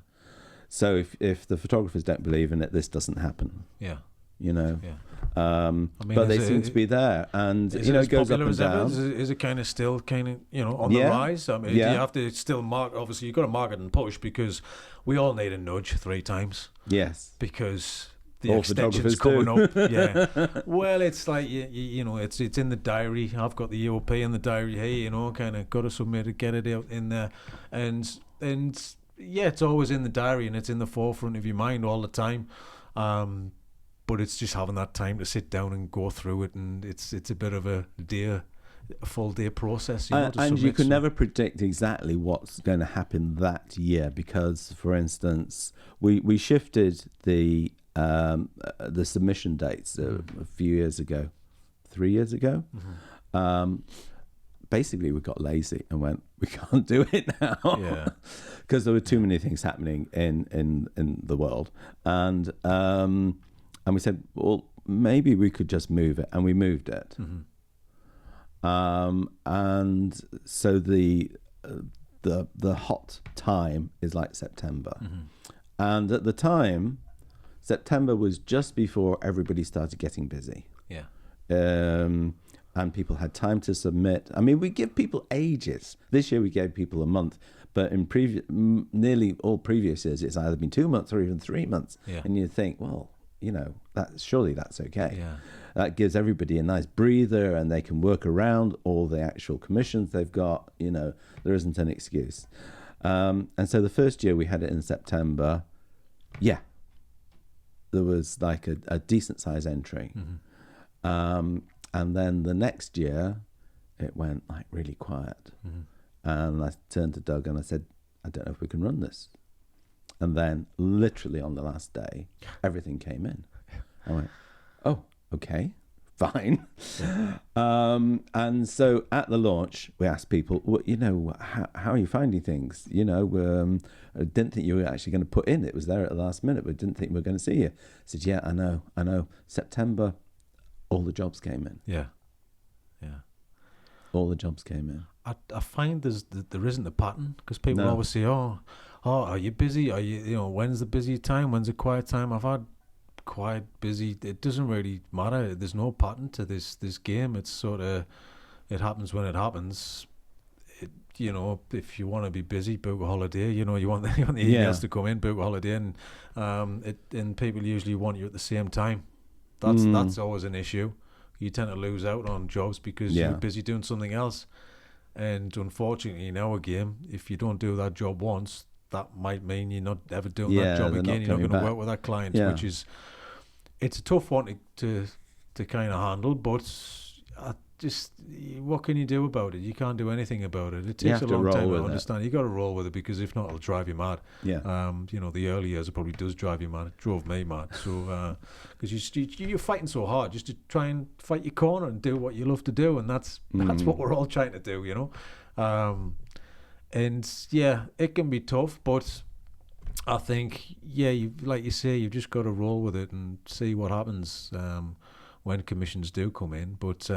So if the photographers don't believe in it, this doesn't happen. Yeah. You know. Yeah. I mean, but they seem to be there, and it goes up and down. Is it kind of still on the rise? I mean, you have to still market. Obviously, you've got to market and push, because we all need a nudge 3 times. Yes. Because the all extension's coming up. Yeah. Well, it's like it's in the diary. I've got the EOP in the diary. Hey, kind of got to submit it, get it out in there, and yeah, it's always in the diary and it's in the forefront of your mind all the time. But it's just having that time to sit down and go through it, and it's a bit of a full day process. And you can never predict exactly what's going to happen that year, because, for instance, we shifted the submission dates a few years ago, 3 years ago. Basically, we got lazy and went, we can't do it now, because there were too many things happening in the world, and we said, well, maybe we could just move it, and we moved it. And so the hot time is like September, and at the time, September was just before everybody started getting busy. Yeah. And people had time to submit. I mean, we give people ages. This year we gave people a month, but in nearly all previous years, it's either been 2 months or even 3 months. Yeah. And you think, well, surely that's okay. Yeah. That gives everybody a nice breather, and they can work around all the actual commissions they've got. There isn't an excuse. And so the first year we had it in September. Yeah. There was like a decent size entry. And then the next year, it went like really quiet. And I turned to Doug and I said, I don't know if we can run this. And then literally on the last day, everything came in. I went, oh, okay, fine. And so at the launch, we asked people, well, how are you finding things? I didn't think you were actually going to put in. It was there at the last minute, but didn't think we were going to see you. I said, yeah, I know. September, all the jobs came in. Yeah. All the jobs came in. I find there isn't a pattern, because people always say, oh, are you busy? Are you, when's the busy time? When's the quiet time? I've had quiet, busy. It doesn't really matter. There's no pattern to this game. It's sort of, it happens when it happens. If you want to be busy, book a holiday. You want the emails to come in, book a holiday, and people usually want you at the same time. That's always an issue. You tend to lose out on jobs because you're busy doing something else. And unfortunately, in our game, if you don't do that job once, that might mean you're not ever doing that job again. You're not going to work with that client, which is, it's a tough one to kind of handle. But what can you do about it? You can't do anything about it. It takes a long time to understand. You got to roll with it, because if not, it'll drive you mad. Yeah. The early years, it probably does drive you mad. It drove me mad. So, because you're fighting so hard just to try and fight your corner and do what you love to do, and that's what we're all trying to do. And it can be tough, but I think like you say, you've just got to roll with it and see what happens when commissions do come in. But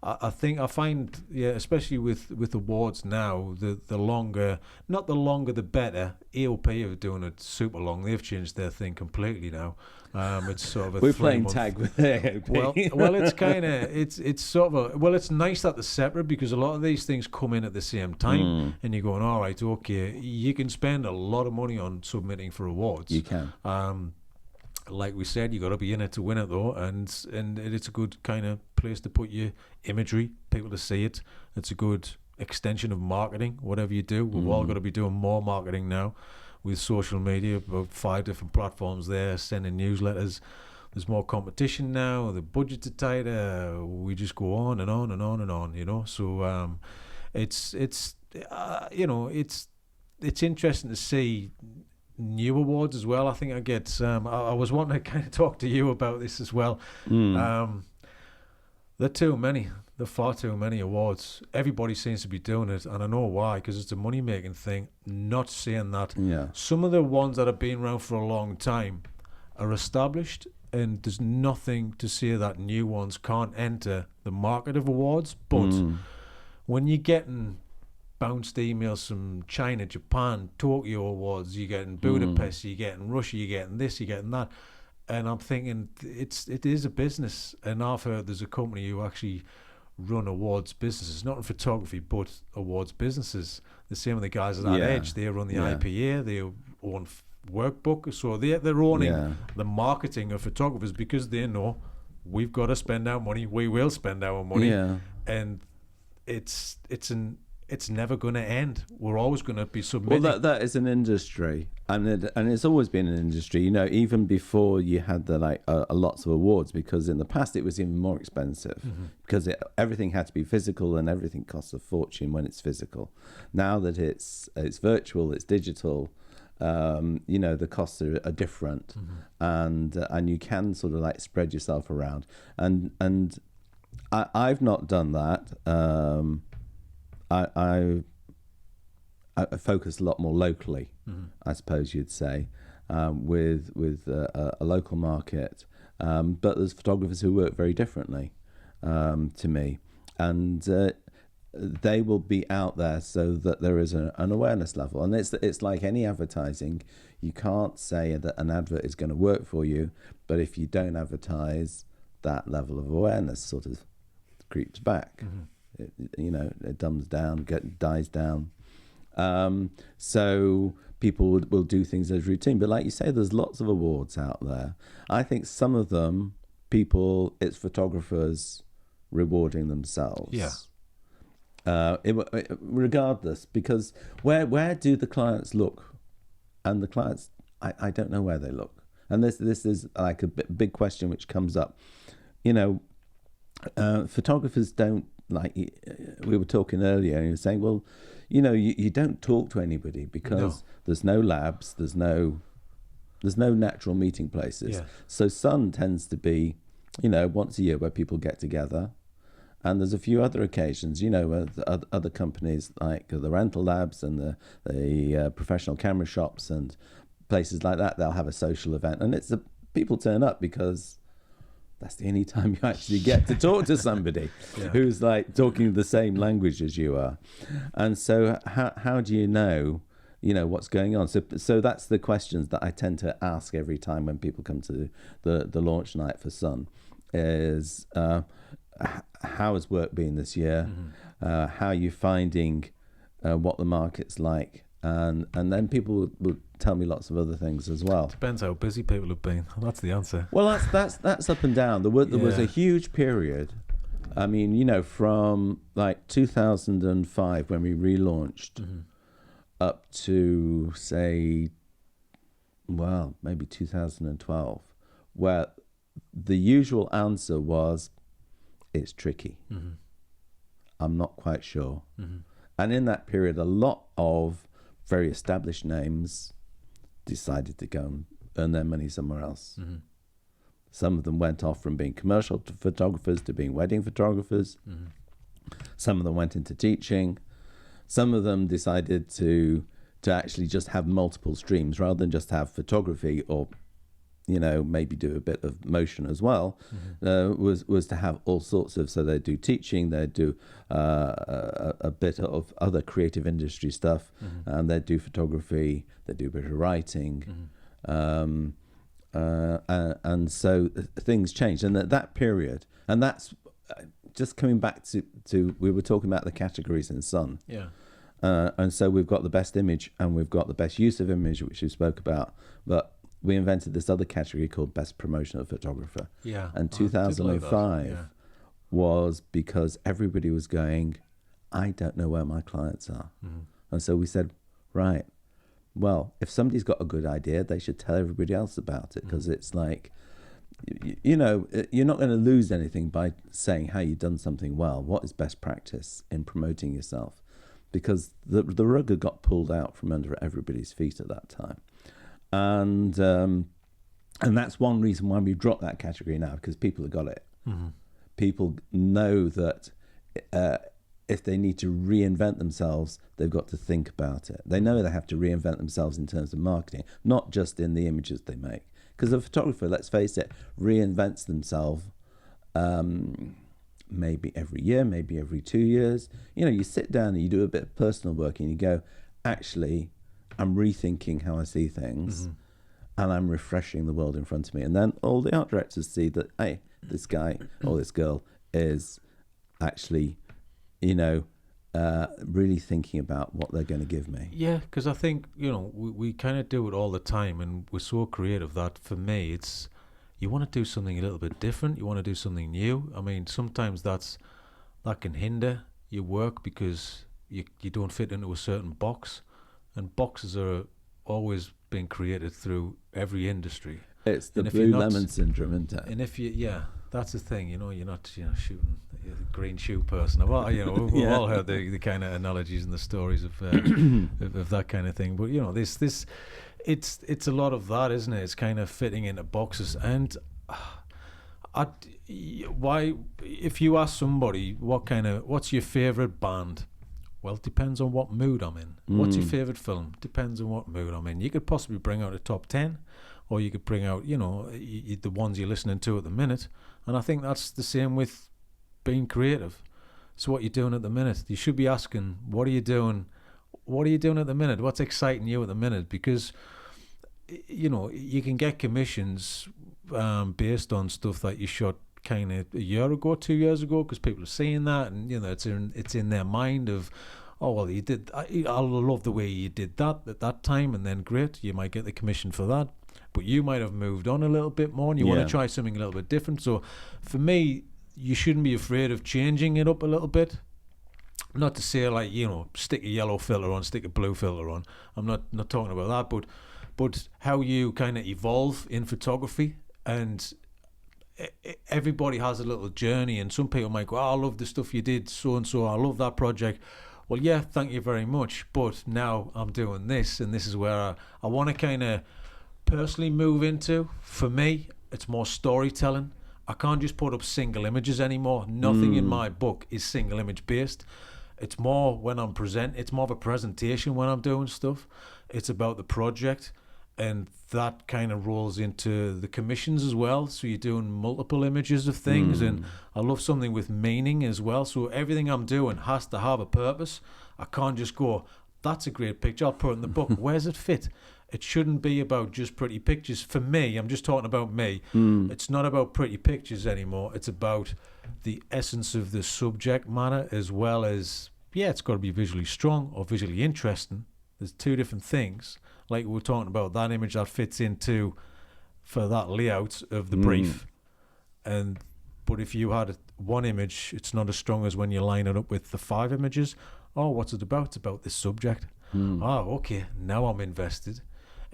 I find, especially with awards now, the longer, not the longer the better. EOP are doing it super long. They've changed their thing completely now. It's sort of we're playing tag with EOP. Well, it's kind of it's sort of it's nice that they're separate, because a lot of these things come in at the same time, and you're going, all right, okay, you can spend a lot of money on submitting for awards. You can. Like we said, you got to be in it to win it, though, and it's a good kind of place to put your imagery, people to see it. It's a good extension of marketing, whatever you do. We've all got to be doing more marketing now with social media, about 5 different platforms there, sending newsletters. There's more competition now. The budgets are tighter. We just go on and on and on and on, So it's it's interesting to see new awards as well. I think I get. I was wanting to kind of talk to you about this as well. There are too many. There are far too many awards. Everybody seems to be doing it, and I know why, because it's a money-making thing. Not saying that. Yeah. Some of the ones that have been around for a long time are established, and there's nothing to say that new ones can't enter the market of awards. But when you're getting bounced emails from China, Japan, Tokyo awards, you're getting Budapest, you're getting Russia, you're getting this, you're getting that. And I'm thinking it is a business, and I've heard there's a company who actually run awards businesses, not in photography, but awards businesses. The same with the guys at that age. They run the IPA, they own Workbook, so they're owning the marketing of photographers because they know we've got to spend our money. We will spend our money, and it's never going to end. We're always going to be submitting. Well, that is an industry, and it's always been an industry. You know, even before you had the lots of awards, because in the past it was even more expensive because everything had to be physical, and everything costs a fortune when it's physical. Now that it's virtual, it's digital. You know, the costs are different, and you can sort of like spread yourself around. And I've not done that. I focus a lot more locally, I suppose you'd say, with a local market. But there's photographers who work very differently to me, and they will be out there so that there is an awareness level. And it's like any advertising. You can't say that an advert is going to work for you, but if you don't advertise, that level of awareness sort of creeps back. It dumbs down, dies down. So people will do things as routine. But like you say, there's lots of awards out there. I think some of them, it's photographers rewarding themselves. Yeah. Regardless, because where do the clients look? And the clients, I don't know where they look. And this is like a big question which comes up. You know, photographers don't, like we were talking earlier, and you were saying, well, you know, you don't talk to anybody because there's no labs, there's no natural meeting places. Yeah. So Sun tends to be, you know, once a year where people get together. And there's a few other occasions, you know, where other companies like the rental labs and the professional camera shops and places like that, they'll have a social event. And people turn up because that's the only time you actually get to talk to somebody who's like talking the same language as you are. And so how do you know what's going on? So that's the questions that I tend to ask every time when people come to the launch night for Sun is, how has work been this year? How are you finding what the market's like? And then people will tell me lots of other things as well. Depends how busy people have been. That's the answer. Well, that's up and down. There was a huge period. I mean, you know, from like 2005 when we relaunched up to say, well, maybe 2012, where the usual answer was, it's tricky. I'm not quite sure. And in that period, a lot of very established names decided to go and earn their money somewhere else. Some of them went off from being commercial photographers to being wedding photographers. Some of them went into teaching. Some of them decided to actually just have multiple streams rather than just have photography or, you know, maybe do a bit of motion as well. Was to have all sorts of, so they'd do teaching, they'd do a bit of other creative industry stuff, and they'd do photography, they'd do a bit of writing. And so things changed. And at that period, and that's just coming back to we were talking about the categories in Sun. Yeah. And so we've got the best image and we've got the best use of image, which we spoke about. But we invented this other category called Best Promotional Photographer. Yeah. And 2005 yeah. was because everybody was going, I don't know where my clients are. And so we said, right, well, if somebody's got a good idea, they should tell everybody else about it, because it's like, you know, you're not going to lose anything by saying how you've done something well. What is best practice in promoting yourself? because the rug had got pulled out from under everybody's feet at that time, and that's one reason why we dropped that category now, because people have got it. Mm-hmm. People know that if they need to reinvent themselves, they've got to think about it. They know they have to reinvent themselves in terms of marketing, not just in the images they make. Because a photographer, let's face it, reinvents themselves maybe every year, maybe every 2 years. You know, you sit down and you do a bit of personal work and you go, actually, I'm rethinking how I see things, and I'm refreshing the world in front of me. And then all the art directors see that, hey, this guy or this girl is actually, you know, really thinking about what they're going to give me. Yeah, because I think, you know, we kind of do it all the time, and we're so creative that for me, it's, you want to do something a little bit different. You want to do something new. I mean, sometimes that can hinder your work because you don't fit into a certain box, and boxes are always being created through every industry. It's the blue lemon syndrome, isn't it? And if that's the thing, you know, you're not, shooting a green shoe person. Well, we've all heard the kind of analogies and the stories of that kind of thing. But you know, it's a lot of that, isn't it? It's kind of fitting into boxes. And why, if you ask somebody what's your favorite band? Well, it depends on what mood I'm in. What's your favorite film? Depends on what mood I'm in. You could possibly bring out a top 10, or you could bring out, the ones you're listening to at the minute. And I think that's the same with being creative. So what you're doing at the minute, you should be asking, what are you doing? What are you doing at the minute? What's exciting you at the minute? Because, you can get commissions based on stuff that you shot kind of a year ago, 2 years ago, because people are seeing that, and it's in their mind of, oh well, you did. I love the way you did that at that time, and then great, you might get the commission for that. But you might have moved on a little bit more, and you want to try something a little bit different. So, for me, you shouldn't be afraid of changing it up a little bit. Not to say like stick a yellow filter on, stick a blue filter on. I'm not talking about that, but how you kind of evolve in photography, and everybody has a little journey, and some people might go, oh, I love the stuff you did, so and so, I love that project. Well, yeah, thank you very much, but now I'm doing this, and this is where I want to kind of personally move into. For me, it's more storytelling. I can't just put up single images anymore. Nothing in my book is single image based. It's more when I'm it's more of a presentation when I'm doing stuff. It's about the project, and that kind of rolls into the commissions as well. So you're doing multiple images of things, and I love something with meaning as well. So everything I'm doing has to have a purpose. I can't just go, that's a great picture, I'll put it in the book. Where's it fit? It shouldn't be about just pretty pictures. For me, I'm just talking about me. It's not about pretty pictures anymore. It's about the essence of the subject matter, as well as, it's got to be visually strong or visually interesting. There's two different things. Like we were talking about, that image that fits into for that layout of the brief. But if you had one image, it's not as strong as when you line it up with the 5 images. Oh, what's it about? It's about this subject. Oh, okay, now I'm invested.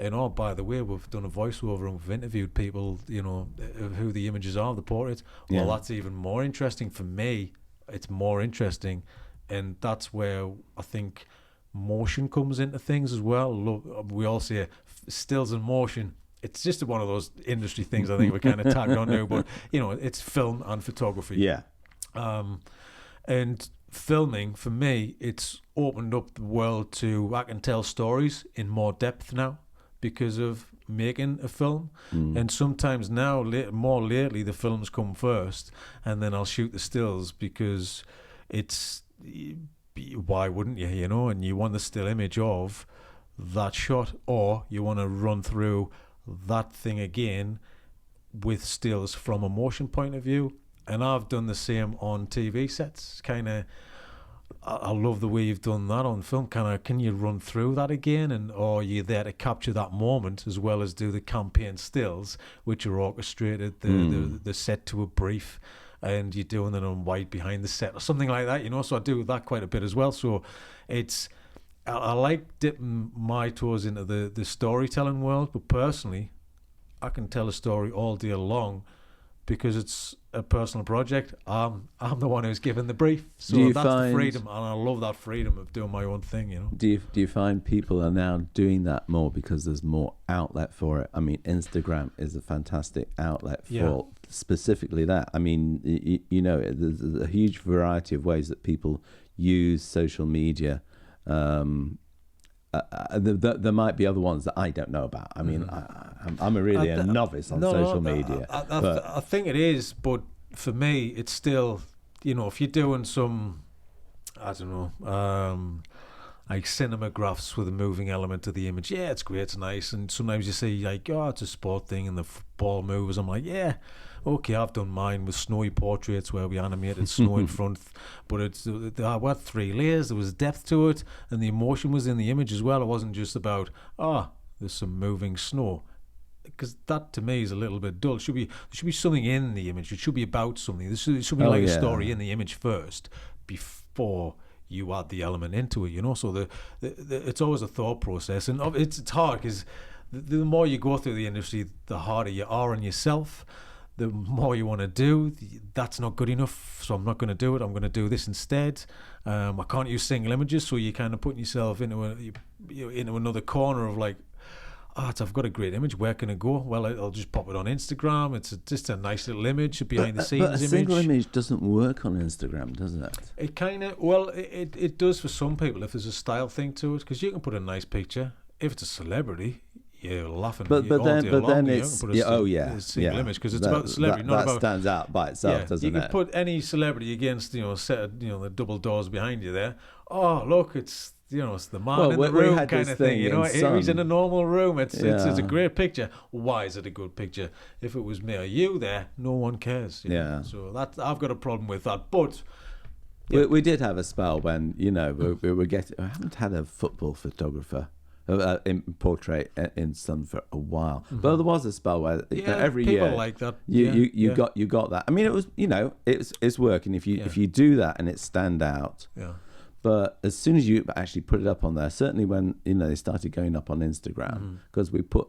And oh, by the way, we've done a voiceover and we've interviewed people, of who the images are, the portraits. Well, that's even more interesting. For me, it's more interesting. And that's where I think motion comes into things as well. Look, we all say stills and motion. It's just one of those industry things I think we're kind of tagged onto, but it's film and photography. Yeah. And filming, for me, it's opened up the world to, I can tell stories in more depth now because of making a film. And sometimes now, more lately, the films come first, and then I'll shoot the stills because it's, why wouldn't you, and you want the still image of that shot, or you want to run through that thing again with stills from a motion point of view. And I've done the same on TV sets. Kind of, I love the way you've done that on film. Can you run through that again, or are you there to capture that moment as well as do the campaign stills, which are orchestrated, the set to a brief, and you're doing it on white behind the set or something like that, so I do that quite a bit as well. So it's, I like dipping my toes into the storytelling world, but personally I can tell a story all day long, because it's a personal project. I'm the one who's given the brief, so Do you that's the find- freedom, and I love that freedom of doing my own thing. Do you find people are now doing that more because there's more outlet for it? I mean, Instagram is a fantastic outlet for specifically that. I mean, there's a huge variety of ways that people use social media. There might be other ones that I don't know about. I mean, I'm really a novice on social media. I think it is, but for me, it's still, if you're doing some, I don't know, like cinemagraphs with a moving element to the image, it's great, it's nice. And sometimes you see like, it's a sport thing and the ball moves. I'm like, okay, I've done mine with snowy portraits where we animated snow in front, but it's there were 3 layers. There was depth to it, and the emotion was in the image as well. It wasn't just about there's some moving snow, because that to me is a little bit dull. There should be something in the image. It should be about something. It should be a story in the image first before you add the element into it. So it's always a thought process, and it's hard because the more you go through the industry, the harder you are on yourself. The more you want to do, that's not good enough, so I'm not going to do it. I'm going to do this instead. I can't use single images, so you're kind of putting yourself into another corner of like, I've got a great image. Where can it go? Well, I'll just pop it on Instagram. It's just a nice little image, a behind the scenes image. But a single image doesn't work on Instagram, does it? It kind of, it does for some people if there's a style thing to it, because you can put a nice picture. If it's a celebrity, you're laughing. But then it's single image, because it's about the celebrity, not about. That stands out by itself, doesn't it? You can put any celebrity against, the double doors behind you there. Oh, look, it's it's the man in the room kind of thing. He's in a normal room. It's a great picture. Why is it a good picture? If it was me or you there, no one cares. So I've got a problem with that, but. We did have a spell when we were getting. I haven't had a football photographer. In portrait in Sun for a while, but there was a spell where every year like that. You got that. I mean, it was it's working if you do that and it stand out. Yeah. But as soon as you actually put it up on there, certainly when they started going up on Instagram, because we put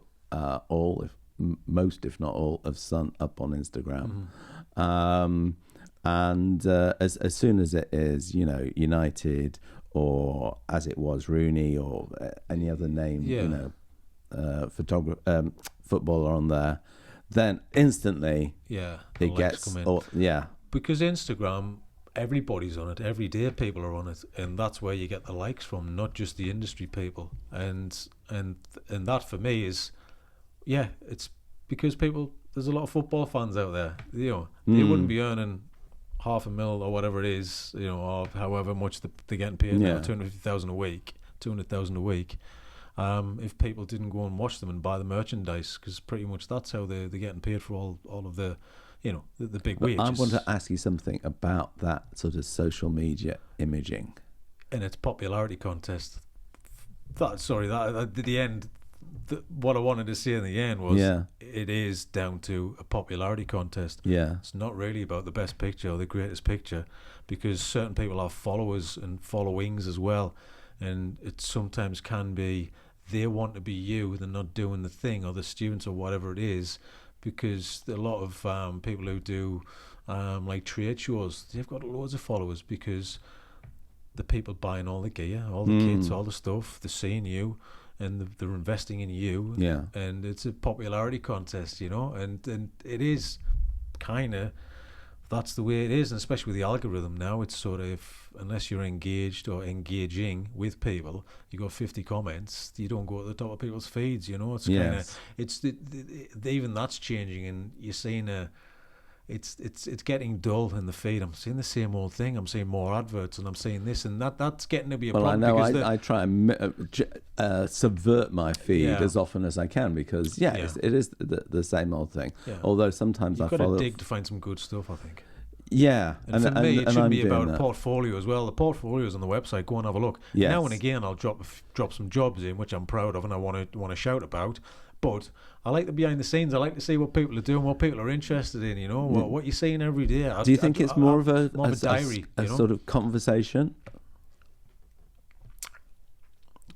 most if not all of Sun up on Instagram, and as soon as it is United. Or as it was Rooney or any other name, footballer on there, then instantly it gets because Instagram, everybody's on it every day. People are on it, and that's where you get the likes from, not just the industry people. And that for me is it's because there's a lot of football fans out there. They wouldn't be earning $500,000 or whatever it is, or however much they're getting paid now, $250,000 a week, $200,000 a week. If people didn't go and watch them and buy the merchandise, because pretty much that's how they're getting paid for all of the, the big wages. I want to ask you something about that sort of social media imaging, and its popularity contest. At the end. What I wanted to say in the end was it is down to a popularity contest. It's not really about the best picture or the greatest picture, because certain people have followers and followings as well, and it sometimes can be they want to be you, they're not doing the thing, or the students or whatever it is, because a lot of people who do like trade shows, they've got loads of followers because the people buying all the gear, all the kits, all the stuff, they're seeing you. And they're investing in you, and it's a popularity contest, and it is kind of, that's the way it is, and especially with the algorithm now, it's sort of, unless you're engaged or engaging with people, you got 50 comments, you don't go at the top of people's feeds, it's kind of, it's even that's changing, and you're seeing it's getting dull in the feed. I'm seeing the same old thing. I'm seeing more adverts, and I'm seeing this and that. That's getting to be a problem. Well, I know I try and subvert my feed as often as I can, because it is the same old thing. Although sometimes you've got to dig to find some good stuff, I think. Yeah, and for me, it should be about a portfolio as well. The portfolios on the website, go and have a look. Now and again, I'll drop some jobs in which I'm proud of and I want to shout about. But I like the behind the scenes. I like to see what people are doing, what people are interested in. What you're seeing every day. Do you think it's more of a diary, a sort of conversation?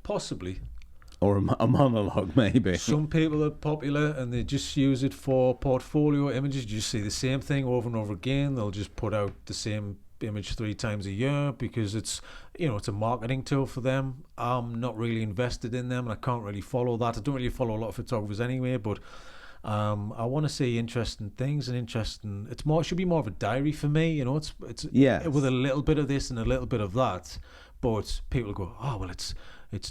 Possibly. Or a monologue, maybe. Some people are popular and they just use it for portfolio images. You just see the same thing over and over again. They'll just put out the same image 3 times a year because it's a marketing tool for them. I'm not really invested in them and I can't really follow that. I don't really follow a lot of photographers anyway, but I want to see interesting things and it should be more of a diary for me. It's with a little bit of this and a little bit of that. But people go, oh well, it's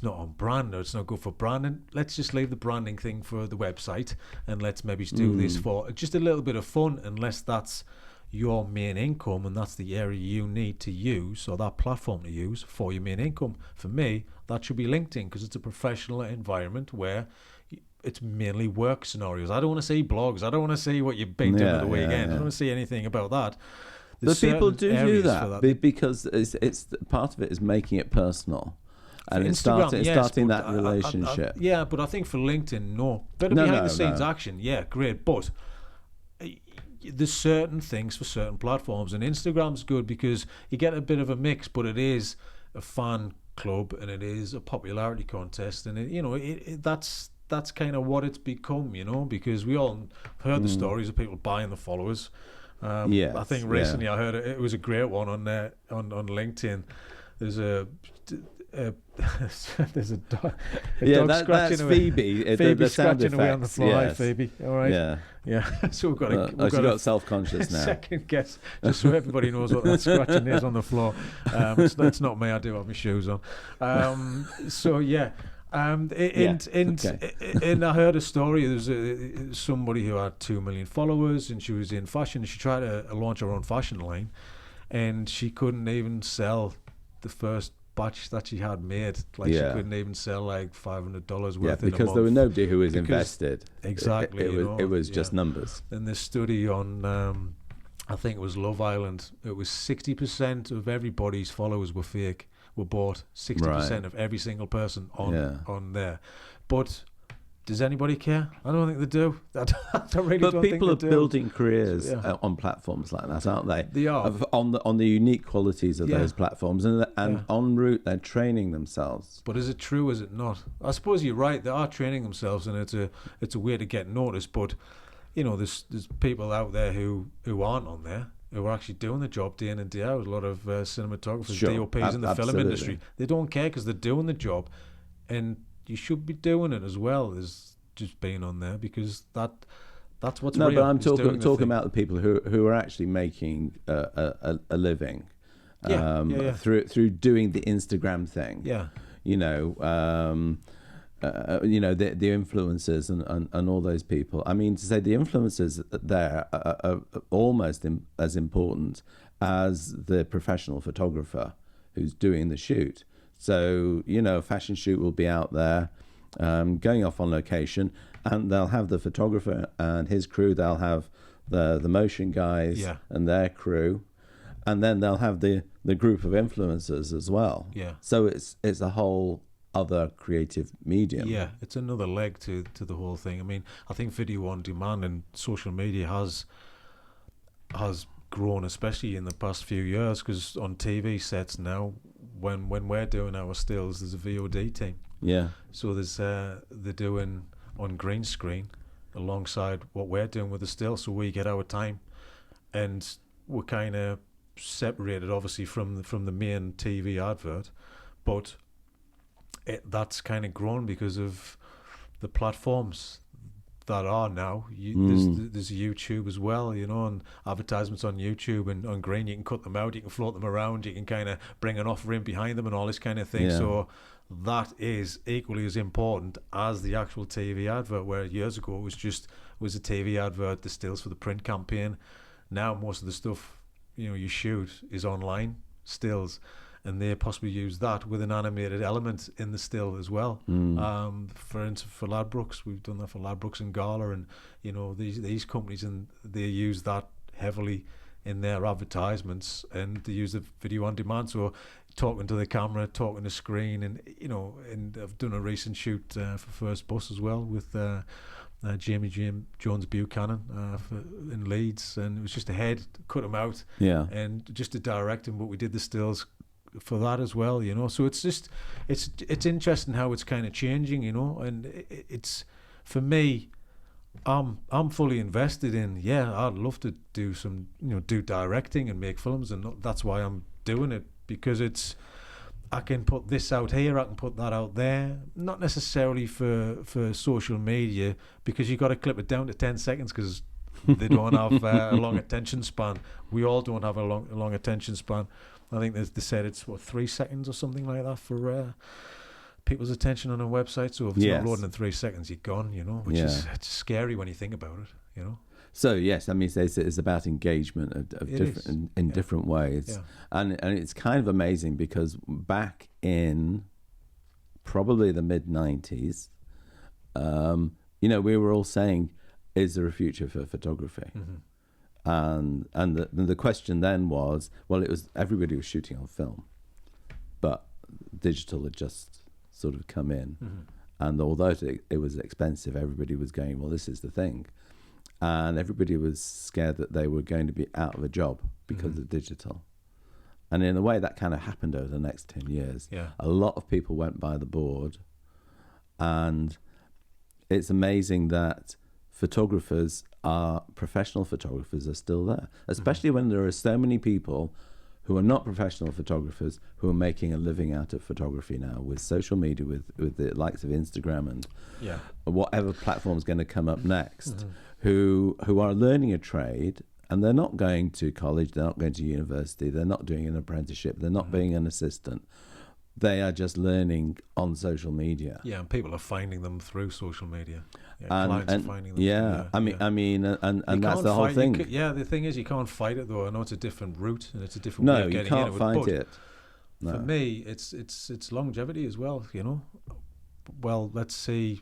not on brand or it's not good for branding. Let's just leave the branding thing for the website and let's maybe do this for just a little bit of fun, unless that's your main income and that's the area you need to use or that platform to use for your main income. For me, that should be LinkedIn because it's a professional environment where it's mainly work scenarios. I don't want to see blogs. I don't want to see what you've been doing at the weekend. I don't want to see anything about that. But people do that because it's part of it is making it personal. And it's starting that relationship. But I think for LinkedIn, no. Better behind the scenes action, great. But there's certain things for certain platforms, and Instagram's good because you get a bit of a mix, but it is a fan club and it is a popularity contest, and that's kind of what it's become, because we all heard the stories of people buying the followers. I think recently I heard it was a great one on LinkedIn. There's a dog. That's Phoebe. Phoebe scratching away on the floor. Yes. Hi, Phoebe. All right. Yeah. So we've got self-conscious now. Second guess, just so everybody knows what that scratching is on the floor. It's not me. I do have my shoes on. And I heard a story. There's somebody who had 2 million followers, and she was in fashion. And she tried to launch her own fashion line, and she couldn't even sell the first batch that she had made. She couldn't even sell like $500 worth. Yeah, because there was nobody who was invested. Exactly. It was just numbers. And this study on, I think it was Love Island. It was 60% of everybody's followers were bought. 60% of every single person on there. But does anybody care? I don't think they do. I really don't think they do. But people are building careers on platforms like that, aren't they? They are. On the unique qualities of those platforms. And en route, they're training themselves. But is it true, is it not? I suppose you're right. They are training themselves, and it's a way to get noticed. But, there's people out there who aren't on there, who are actually doing the job day in and day out. A lot of cinematographers, DOPs in the film industry. They don't care because they're doing the job. And you should be doing it as well as just being on there, because that's what's real. No, but I'm talking about the people who are actually making a living through doing the Instagram thing. Yeah. The influencers and all those people. I mean, to say the influencers there are almost as important as the professional photographer who's doing the shoot. So, a fashion shoot will be out there going off on location, and they'll have the photographer and his crew. They'll have the motion guys and their crew, and then they'll have the group of influencers as well. Yeah. So it's a whole other creative medium. Yeah, it's another leg to the whole thing. I mean, I think video on demand and social media has grown, especially in the past few years, because on TV sets now, when we're doing our stills, there's a VOD team. Yeah. So there's they're doing on green screen alongside what we're doing with the still, so we get our time, and we're kind of separated, obviously, from the main TV advert, but that's kind of grown because of the platforms that are now. There's YouTube as well, and advertisements on YouTube and on green. You can cut them out, you can float them around, you can kind of bring an offer in behind them and all this kind of thing. So that is equally as important as the actual TV advert, where years ago it was a TV advert, the stills for the print campaign. Now most of the stuff you shoot is online stills, and they possibly use that with an animated element in the still as well. For instance, for Ladbrokes, we've done that for Ladbrokes and Gala, and these companies, and they use that heavily in their advertisements, and they use the video on demand. So talking to the camera, talking to screen, and and I've done a recent shoot for First Bus as well with Jamie Jones Buchanan in Leeds, and it was just a head, cut him out, and just to direct him, but we did the stills for that as well, you know. So it's just it's interesting how it's kind of changing, you know. And it's for me, I'm fully invested in. Yeah, I'd love to do some, you know, do directing and make films, and that's why I'm doing it, because it's. I can put this out here, I can put that out there. Not necessarily for social media, because you got to clip it down to 10 seconds because they don't have a long attention span. We all don't have a long attention span. I think they said it's 3 seconds or something like that for people's attention on a website. So if it's not loading in 3 seconds, you're gone, you know, which is it's scary when you think about it, you know. So yes, I mean it's about engagement of different in different ways, and it's kind of amazing because back in probably the mid-90s, you know, we were all saying, "Is there a future for photography?" And the question then was, well, it was everybody was shooting on film, but digital had just sort of come in, and although it was expensive, everybody was going, well, this is the thing. And everybody was scared that they were going to be out of a job because of digital. And in a way, that kind of happened over the next 10 years. Yeah. A lot of people went by the board. And it's amazing that professional photographers are still there, especially when there are so many people who are not professional photographers who are making a living out of photography now with social media, with the likes of Instagram and whatever platform's going to come up next, who are learning a trade, and they're not going to college, they're not going to university, they're not doing an apprenticeship, they're not being an assistant. They are just learning on social media. Yeah, and people are finding them through social media. Yeah, clients are finding them. Yeah, I mean, and that's the whole thing. The thing is, you can't fight it though. I know it's a different route and it's a different way of getting in. No, you can't fight it. No. For me, it's longevity as well. You know, well, let's see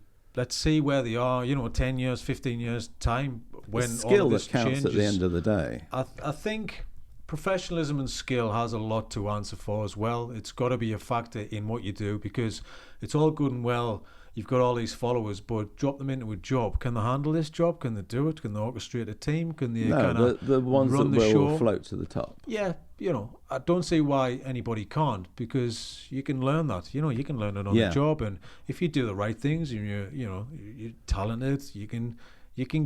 where they are. You know, 10 years, 15 years time when the skill all this that counts changes. At the end of the day. I think professionalism and skill has a lot to answer for as well. It's got to be a factor in what you do, because it's all good and well, you've got all these followers, but drop them into a job. Can they handle this job? Can they do it? Can they orchestrate a team? Can they the ones run that the show? Will float to the top. Yeah, you know, I don't see why anybody can't, because you can learn that. You know, you can learn it on the job, and if you do the right things and you're talented, you can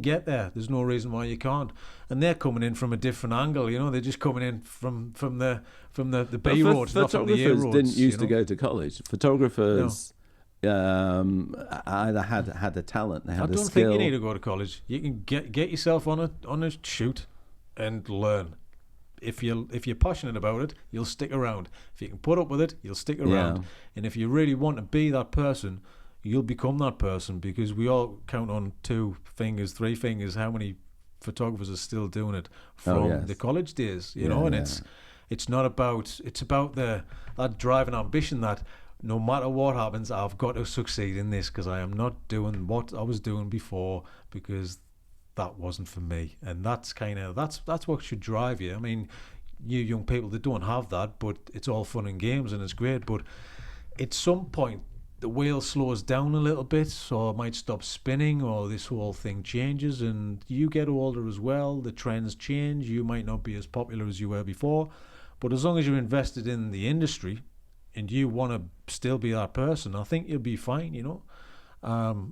get there. There's no reason why you can't. And they're coming in from a different angle. You know, they're just coming in from the B roads, not from the A roads. Photographers didn't used to go to college. Photographers either had a talent, they had a skill. I don't think you need to go to college. You can get yourself on a shoot and learn. If you're passionate about it, you'll stick around. If you can put up with it, you'll stick around. Yeah. And if you really want to be that person, you'll become that person, because we all count on 2 fingers, 3 fingers how many photographers are still doing it from the college days, you know. And it's not about, it's about that drive and ambition that no matter what happens, I've got to succeed in this, because I am not doing what I was doing before, because that wasn't for me. And that's what should drive you. I mean, you young people that don't have that, but it's all fun and games and it's great, but at some point the wheel slows down a little bit, or it might stop spinning, or this whole thing changes, and you get older as well, the trends change, you might not be as popular as you were before, but as long as you're invested in the industry and you want to still be that person, I think you'll be fine, you know.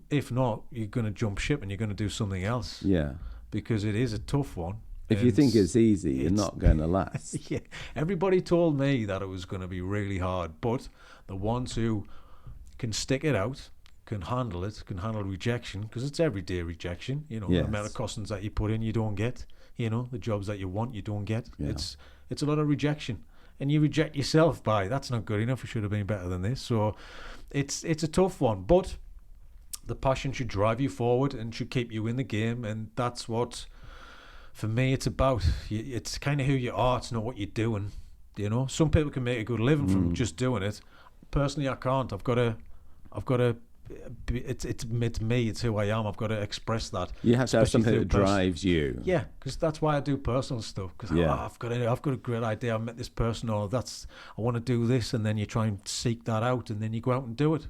If not, you're going to jump ship and you're going to do something else. Yeah. Because it is a tough one. If you think it's easy, you're not going to last. Yeah. Everybody told me that it was going to be really hard, but the ones who can stick it out, can handle rejection, because it's everyday rejection, you know. The amount of costings that you put in, you don't get, you know, the jobs that you want, you don't get. It's a lot of rejection, and you reject yourself by, that's not good enough, it should have been better than this. So it's a tough one, but the passion should drive you forward and should keep you in the game, and that's what, for me, it's about. It's kind of who you are, it's not what you're doing, you know. Some people can make a good living from just doing it. Personally, I can't. I've got to. It's me. It's who I am. I've got to express that. You have to have something that drives you. Yeah, because that's why I do personal stuff. Because I've got a great idea. I met this person, or I want to do this, and then you try and seek that out, and then you go out and do it.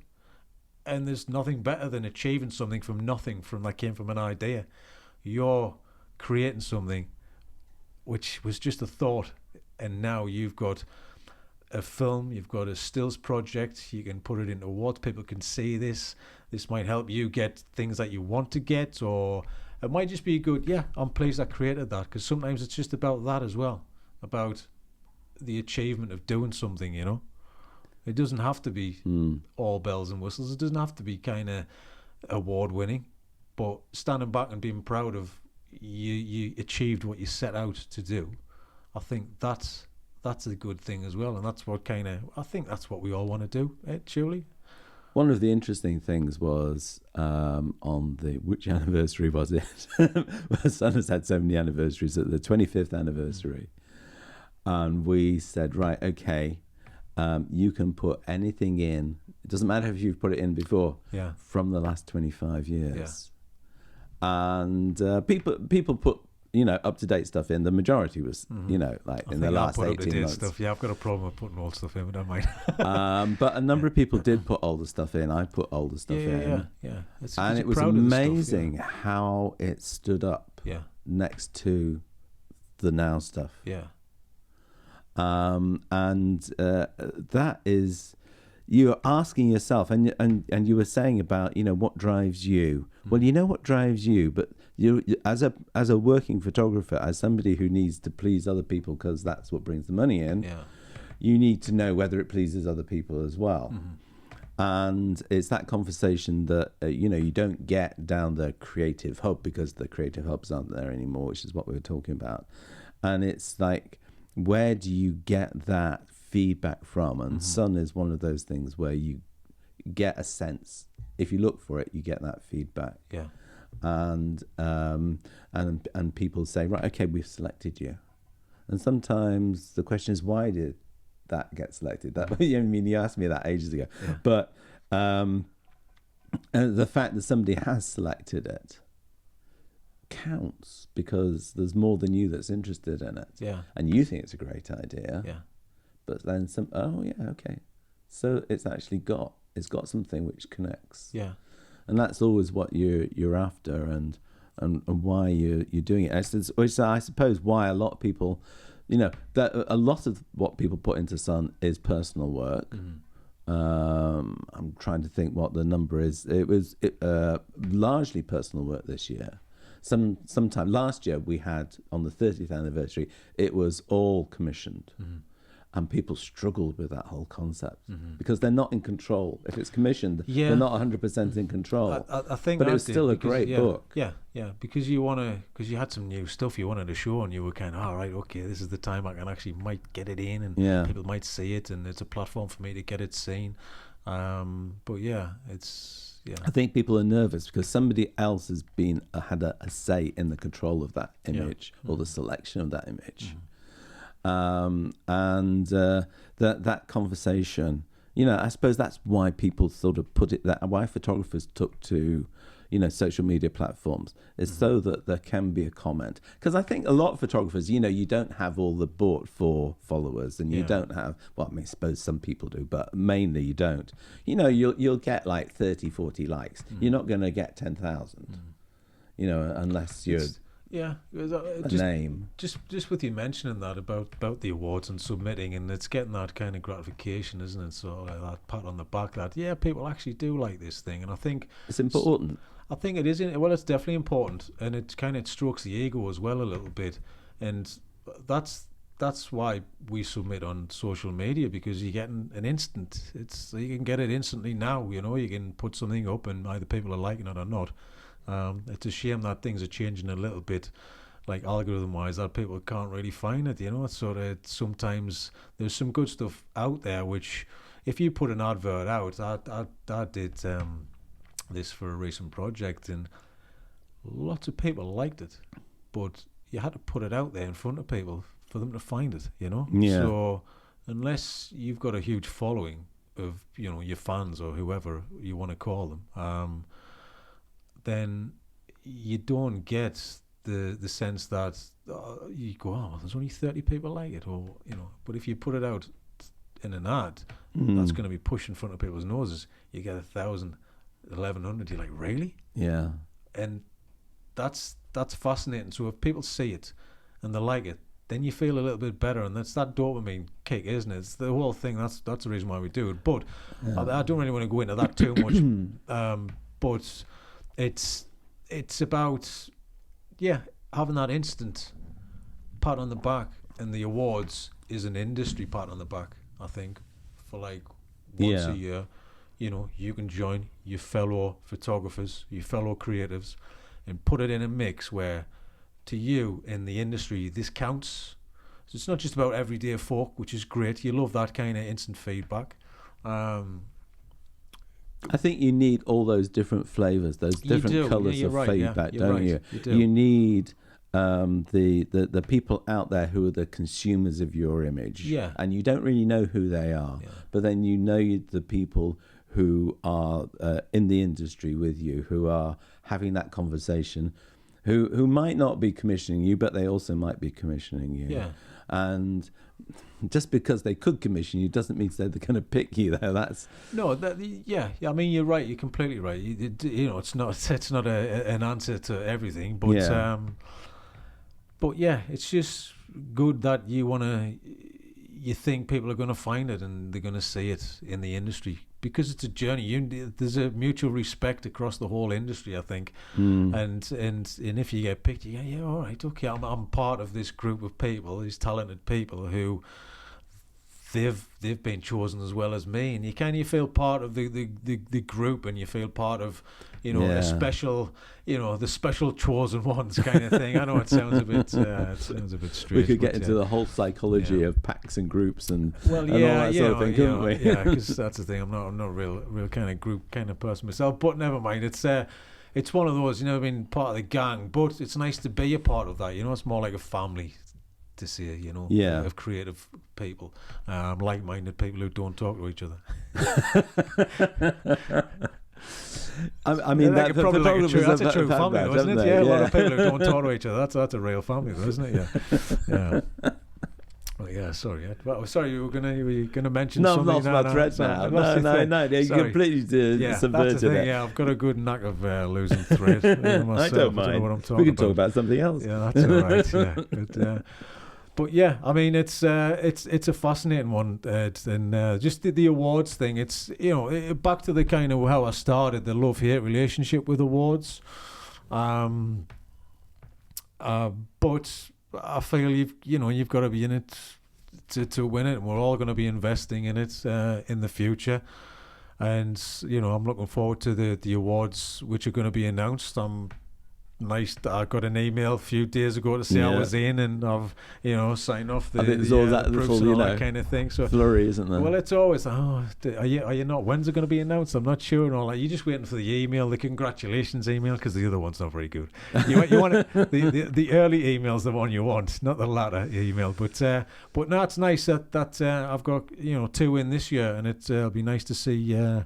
And there's nothing better than achieving something from nothing, that came from an idea. You're creating something which was just a thought, and now you've got a film, you've got a stills project, you can put it into awards, people can see this. This might help you get things that you want to get, or it might just be good, yeah, I'm pleased I created that, because sometimes it's just about that as well, about the achievement of doing something, you know. It doesn't have to be all bells and whistles. It doesn't have to be kind of award-winning, but standing back and being proud of you achieved what you set out to do, I think that's a good thing as well, and that's what I think that's what we all want to do, Julie. One of the interesting things was on which anniversary was it? My son has had so many anniversaries, at the 25th anniversary, and we said, right, okay, you can put anything in. It doesn't matter if you've put it in before, from the last 25 years. And people put, up to date stuff in. The majority was, like in the last 18 months. Stuff. Yeah, I've got a problem with putting old stuff in, but I might. But a number of people did put older stuff in. I put older stuff in. Yeah. And it was amazing how it stood up next to the now stuff. Yeah. That is, you're asking yourself, and you were saying about, what drives you. Well, you know what drives you, but you as a working photographer, as somebody who needs to please other people because that's what brings the money in, you need to know whether it pleases other people as well. And it's that conversation that you don't get down the creative hub, because the creative hubs aren't there anymore, which is what we were talking about. And it's like, where do you get that feedback from? And Sun is one of those things where you get a sense. If you look for it, you get that feedback. Yeah. And people say, right, okay, we've selected you. And sometimes the question is, why did that get selected? That, I mean, you asked me that ages ago. Yeah. But the fact that somebody has selected it counts, because there's more than you that's interested in it. Yeah. And you think it's a great idea. Yeah. But then okay. So it's got something which connects. Yeah. And that's always what you're after, and why you're doing it. Which I suppose why a lot of people, that a lot of what people put into Sun is personal work. I'm trying to think what the number is. It was largely personal work this year. Sometime last year we had, on the 30th anniversary, it was all commissioned. And people struggled with that whole concept because they're not in control. If it's commissioned, they're not 100% in control. I think, but it was still a great book. Yeah, because you had some new stuff you wanted to show, and you were kind of, all right, okay, this is the time I can actually might get it in, and people might see it, and it's a platform for me to get it seen. But it's. Yeah. I think people are nervous because somebody else has had a say in the control of that image or the selection of that image. That conversation, I suppose that's why people sort of why photographers took to, social media platforms, is so that there can be a comment. Because I think a lot of photographers, you don't have all the bought for followers, and you don't have, well, I mean, I suppose some people do, but mainly you don't. You'll get like 30, 40 likes. You're not going to get 10,000, unless you're... name. Just with you mentioning that about the awards and submitting, and it's getting that kind of gratification, isn't it? So that pat on the back that people actually do like this thing, and I think it's important. I think it is. Well, it's definitely important, and it kind of strokes the ego as well a little bit, and that's why we submit on social media, because you're getting an instant. You can get it instantly now. You can put something up, and either people are liking it or not. It's a shame that things are changing a little bit, like algorithm-wise, that people can't really find it. Sort of sometimes there's some good stuff out there which, if you put an advert out, I did this for a recent project, and lots of people liked it, but you had to put it out there in front of people for them to find it. So unless you've got a huge following of your fans or whoever you want to call them, then you don't get the sense that you go, oh, there's only 30 people like it, or But if you put it out in an ad, that's going to be pushed in front of people's noses. You get 1,000, 1,100. You're like, really? Yeah. And that's fascinating. So if people see it and they like it, then you feel a little bit better, and that's that dopamine kick, isn't it? It's the whole thing. That's the reason why we do it. But I don't really want to go into that too much. But it's about having that instant pat on the back, and the awards is an industry pat on the back. I think for like once a year, you can join your fellow photographers, your fellow creatives, and put it in a mix where, to you in the industry, this counts. So it's not just about everyday folk, which is great. You love that kind of instant feedback. I think you need all those different flavors, those different colors of feedback, don't you? You do. You need the people out there who are the consumers of your image, and you don't really know who they are, but then the people who are in the industry with you, who are having that conversation, who might not be commissioning you, but they also might be commissioning you. Yeah. And just because they could commission you doesn't mean they're going to pick you. Though that's I mean, you're right. You're completely right. It's not an answer to everything, but it's just good that you think people are going to find it and they're going to see it in the industry, because it's a journey. There's a mutual respect across the whole industry, I think. And if you get picked, all right, okay, I'm part of this group of people, these talented people who they've been chosen as well as me, and you feel part of the group, and you feel part of a special, the special chosen ones kind of thing. I know it sounds a bit strange. We could get into the whole psychology of packs and groups and all that sort of thing, couldn't we? Yeah, because that's the thing. I'm not a real kind of group kind of person myself, but never mind. It's one of those, being part of the gang, but it's nice to be a part of that. It's more like a family to see, of creative people, like-minded people who don't talk to each other. I mean, that's a true family, though, isn't it? Yeah, a lot of people who don't talk to each other. That's a real family, though, isn't it? Yeah. Oh yeah, sorry. Sorry, you were gonna mention something. No, I've lost my thread now. No. You completely subverted it. Yeah, I've got a good knack of losing thread. I don't mind. What I'm talking we can talk about something else. Yeah, that's all right. Yeah, good. But yeah, I mean, it's a fascinating one, and just the awards thing. It's back to the kind of how I started the love-hate relationship with awards. But I feel you've got to be in it to win it, and we're all going to be investing in it in the future. And I'm looking forward to the awards which are going to be announced. I got an email a few days ago to say I was in, and I've signed off the all that little that kind of thing. So flurry, isn't there? Well, it's always are you not? When's it going to be announced? I'm not sure, and all that. You're just waiting for the email, the congratulations email, because the other one's not very good. You want the early email's the one you want, not the latter email. But no, it's nice that I've got 2 in this year, and it'll be nice to see it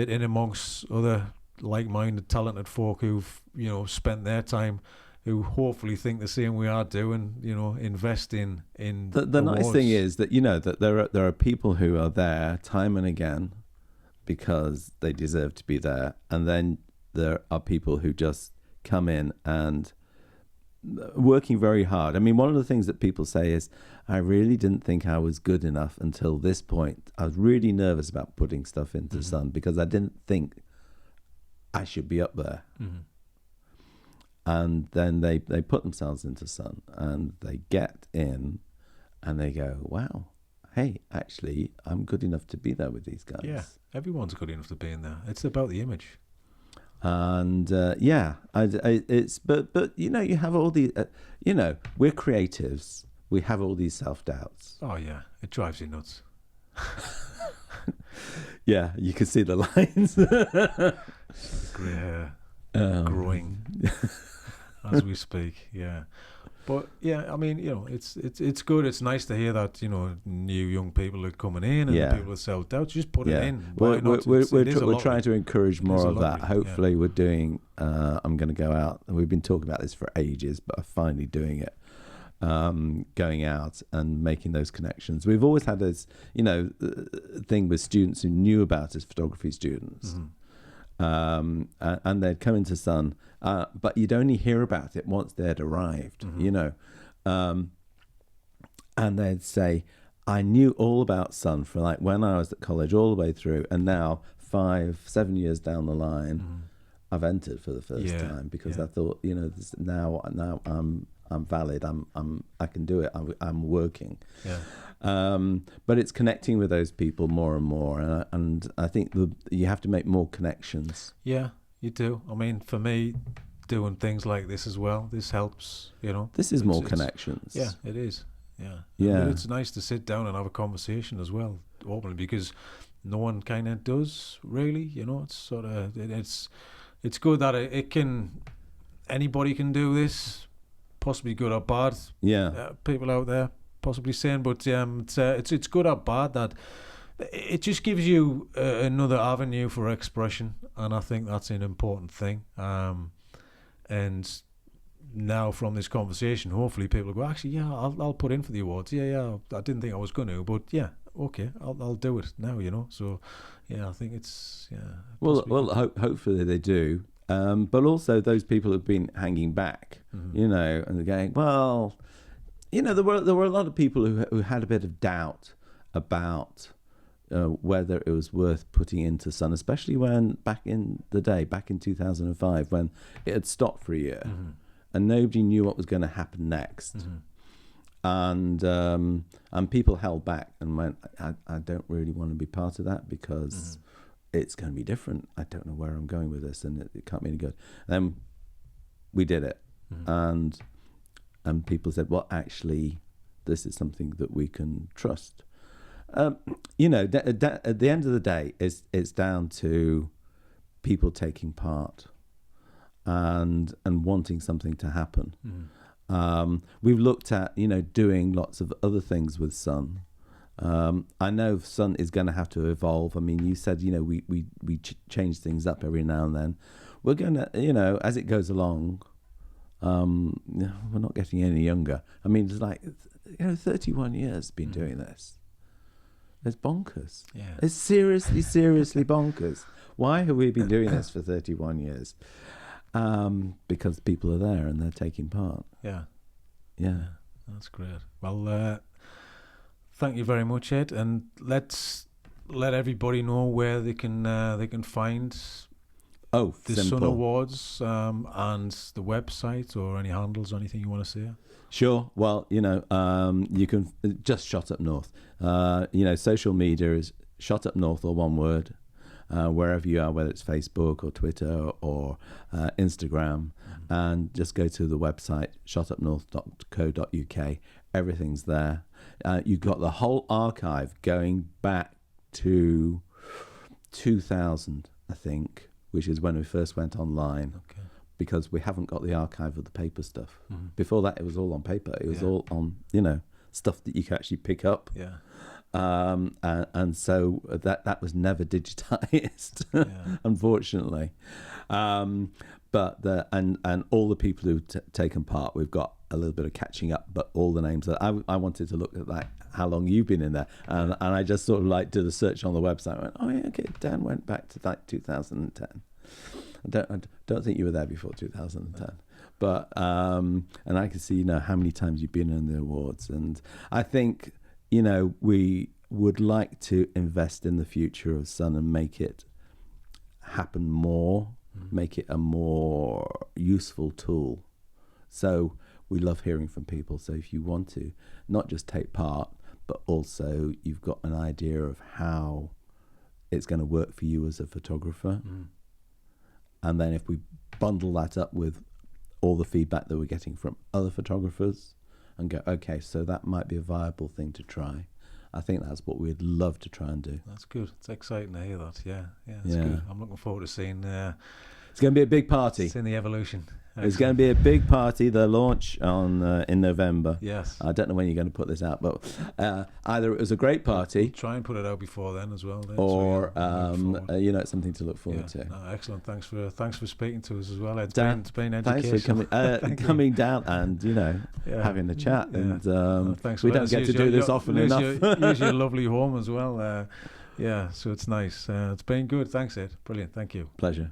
in amongst other like-minded, talented folk who've spent their time, who hopefully think the same we are doing. Invest in the nice thing is that that there are people who are there time and again because they deserve to be there, and then there are people who just come in and working very hard. I mean, one of the things that people say is, I really didn't think I was good enough until this point. I was really nervous about putting stuff into Sun because I didn't think I should be up there. And then they put themselves into Sun, and they get in, and they go, wow, hey, actually, I'm good enough to be there with these guys. Yeah, everyone's good enough to be in there. It's about the image. And it's but you have all the we're creatives. We have all these self-doubts. Oh yeah, it drives you nuts. Yeah, you can see the lines. Grey hair growing as we speak. Yeah, but yeah, I mean, it's good. It's nice to hear that new young people are coming in, and people with self-doubt. Just put it in. We're trying to encourage more of that. Hopefully, we're doing. I'm going to go out. We've been talking about this for ages, but I'm finally doing it. Going out and making those connections. We've always had this, thing with students who knew about us, photography students, and they'd come into Sun, but you'd only hear about it once they'd arrived. and they'd say, I knew all about Sun from like when I was at college all the way through, and now 5-7 years down the line, I've entered for the first time because I thought, this, now I'm valid. I can do it. I'm working. But it's connecting with those people more and more, and I think you have to make more connections. Yeah, you do. I mean, for me, doing things like this as well, this helps. This is more connections. Yeah, it is. Yeah. But it's nice to sit down and have a conversation as well, openly, because no one kind of does really. It's sort of it's good that anybody can do this, possibly good or bad. People out there possibly saying, but it's good or bad that it just gives you another avenue for expression, and I think that's an important thing. And now from this conversation, hopefully people go, actually, I'll put in for the awards. I didn't think I was going to, but okay, I'll do it now. So I think it's hopefully they do. But also those people who've been hanging back, and they're going, well, there were a lot of people who had a bit of doubt about whether it was worth putting into Sun, especially when back in 2005, when it had stopped for a year, and nobody knew what was going to happen next, and people held back and went, I don't really want to be part of that because it's going to be different. I don't know where I'm going with this, and it can't be any good. And then we did it, and people said, well, actually, this is something that we can trust. At the end of the day, it's down to people taking part and wanting something to happen. We've looked at, doing lots of other things with Sun. I know Sun is going to have to evolve. I mean, you said, we change things up every now and then. We're going to, as it goes along, we're not getting any younger. I mean, it's like, 31 years been doing this. It's bonkers. Yeah. It's seriously, seriously bonkers. Why have we been doing this for 31 years? Because people are there and they're taking part. Yeah. That's great. Well, thank you very much, Ed, and let's let everybody know where they can find the simple. Sun Awards and the website or any handles or anything you want to say. Sure. Well, you can just Shot Up North. Social media is Shot Up North, or one word. Wherever you are, whether it's Facebook or Twitter or Instagram, and just go to the website shotupnorth.co.uk. Everything's there. You've got the whole archive going back to 2000, I think, which is when we first went online. Okay. Because we haven't got the archive of the paper stuff. Before that, it was all on paper. It was all on, stuff that you could actually pick up. Yeah. And so that was never digitized, unfortunately. But and all the people who've taken part, we've got a little bit of catching up. But all the names that I wanted to look at, how long you've been in there, and I just sort of did a search on the website. And went, oh yeah, okay, Dan went back to 2010. I don't think you were there before 2010. But and I can see how many times you've been in the awards, and I think we would like to invest in the future of Sun and make it happen more, make it a more useful tool. So we love hearing from people. So if you want to not just take part, but also you've got an idea of how it's going to work for you as a photographer. And then if we bundle that up with all the feedback that we're getting from other photographers and go, okay, so that might be a viable thing to try. I think that's what we'd love to try and do. That's good. It's exciting to hear that. Yeah, it's good. I'm looking forward to seeing... it's going to be a big party. Seeing the evolution. Excellent. It's going to be a big party, the launch in November. Yes. I don't know when you're going to put this out, but either it was a great party. We'll try and put it out before then as well. Then, or, it's something to look forward to. No, excellent. Thanks for speaking to us as well, Ed. It's been educational. Thanks for coming down and, having a chat. And we don't get to do this often enough. Use your lovely home as well. So it's nice. It's been good. Thanks, Ed. Brilliant. Thank you. Pleasure.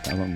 How long?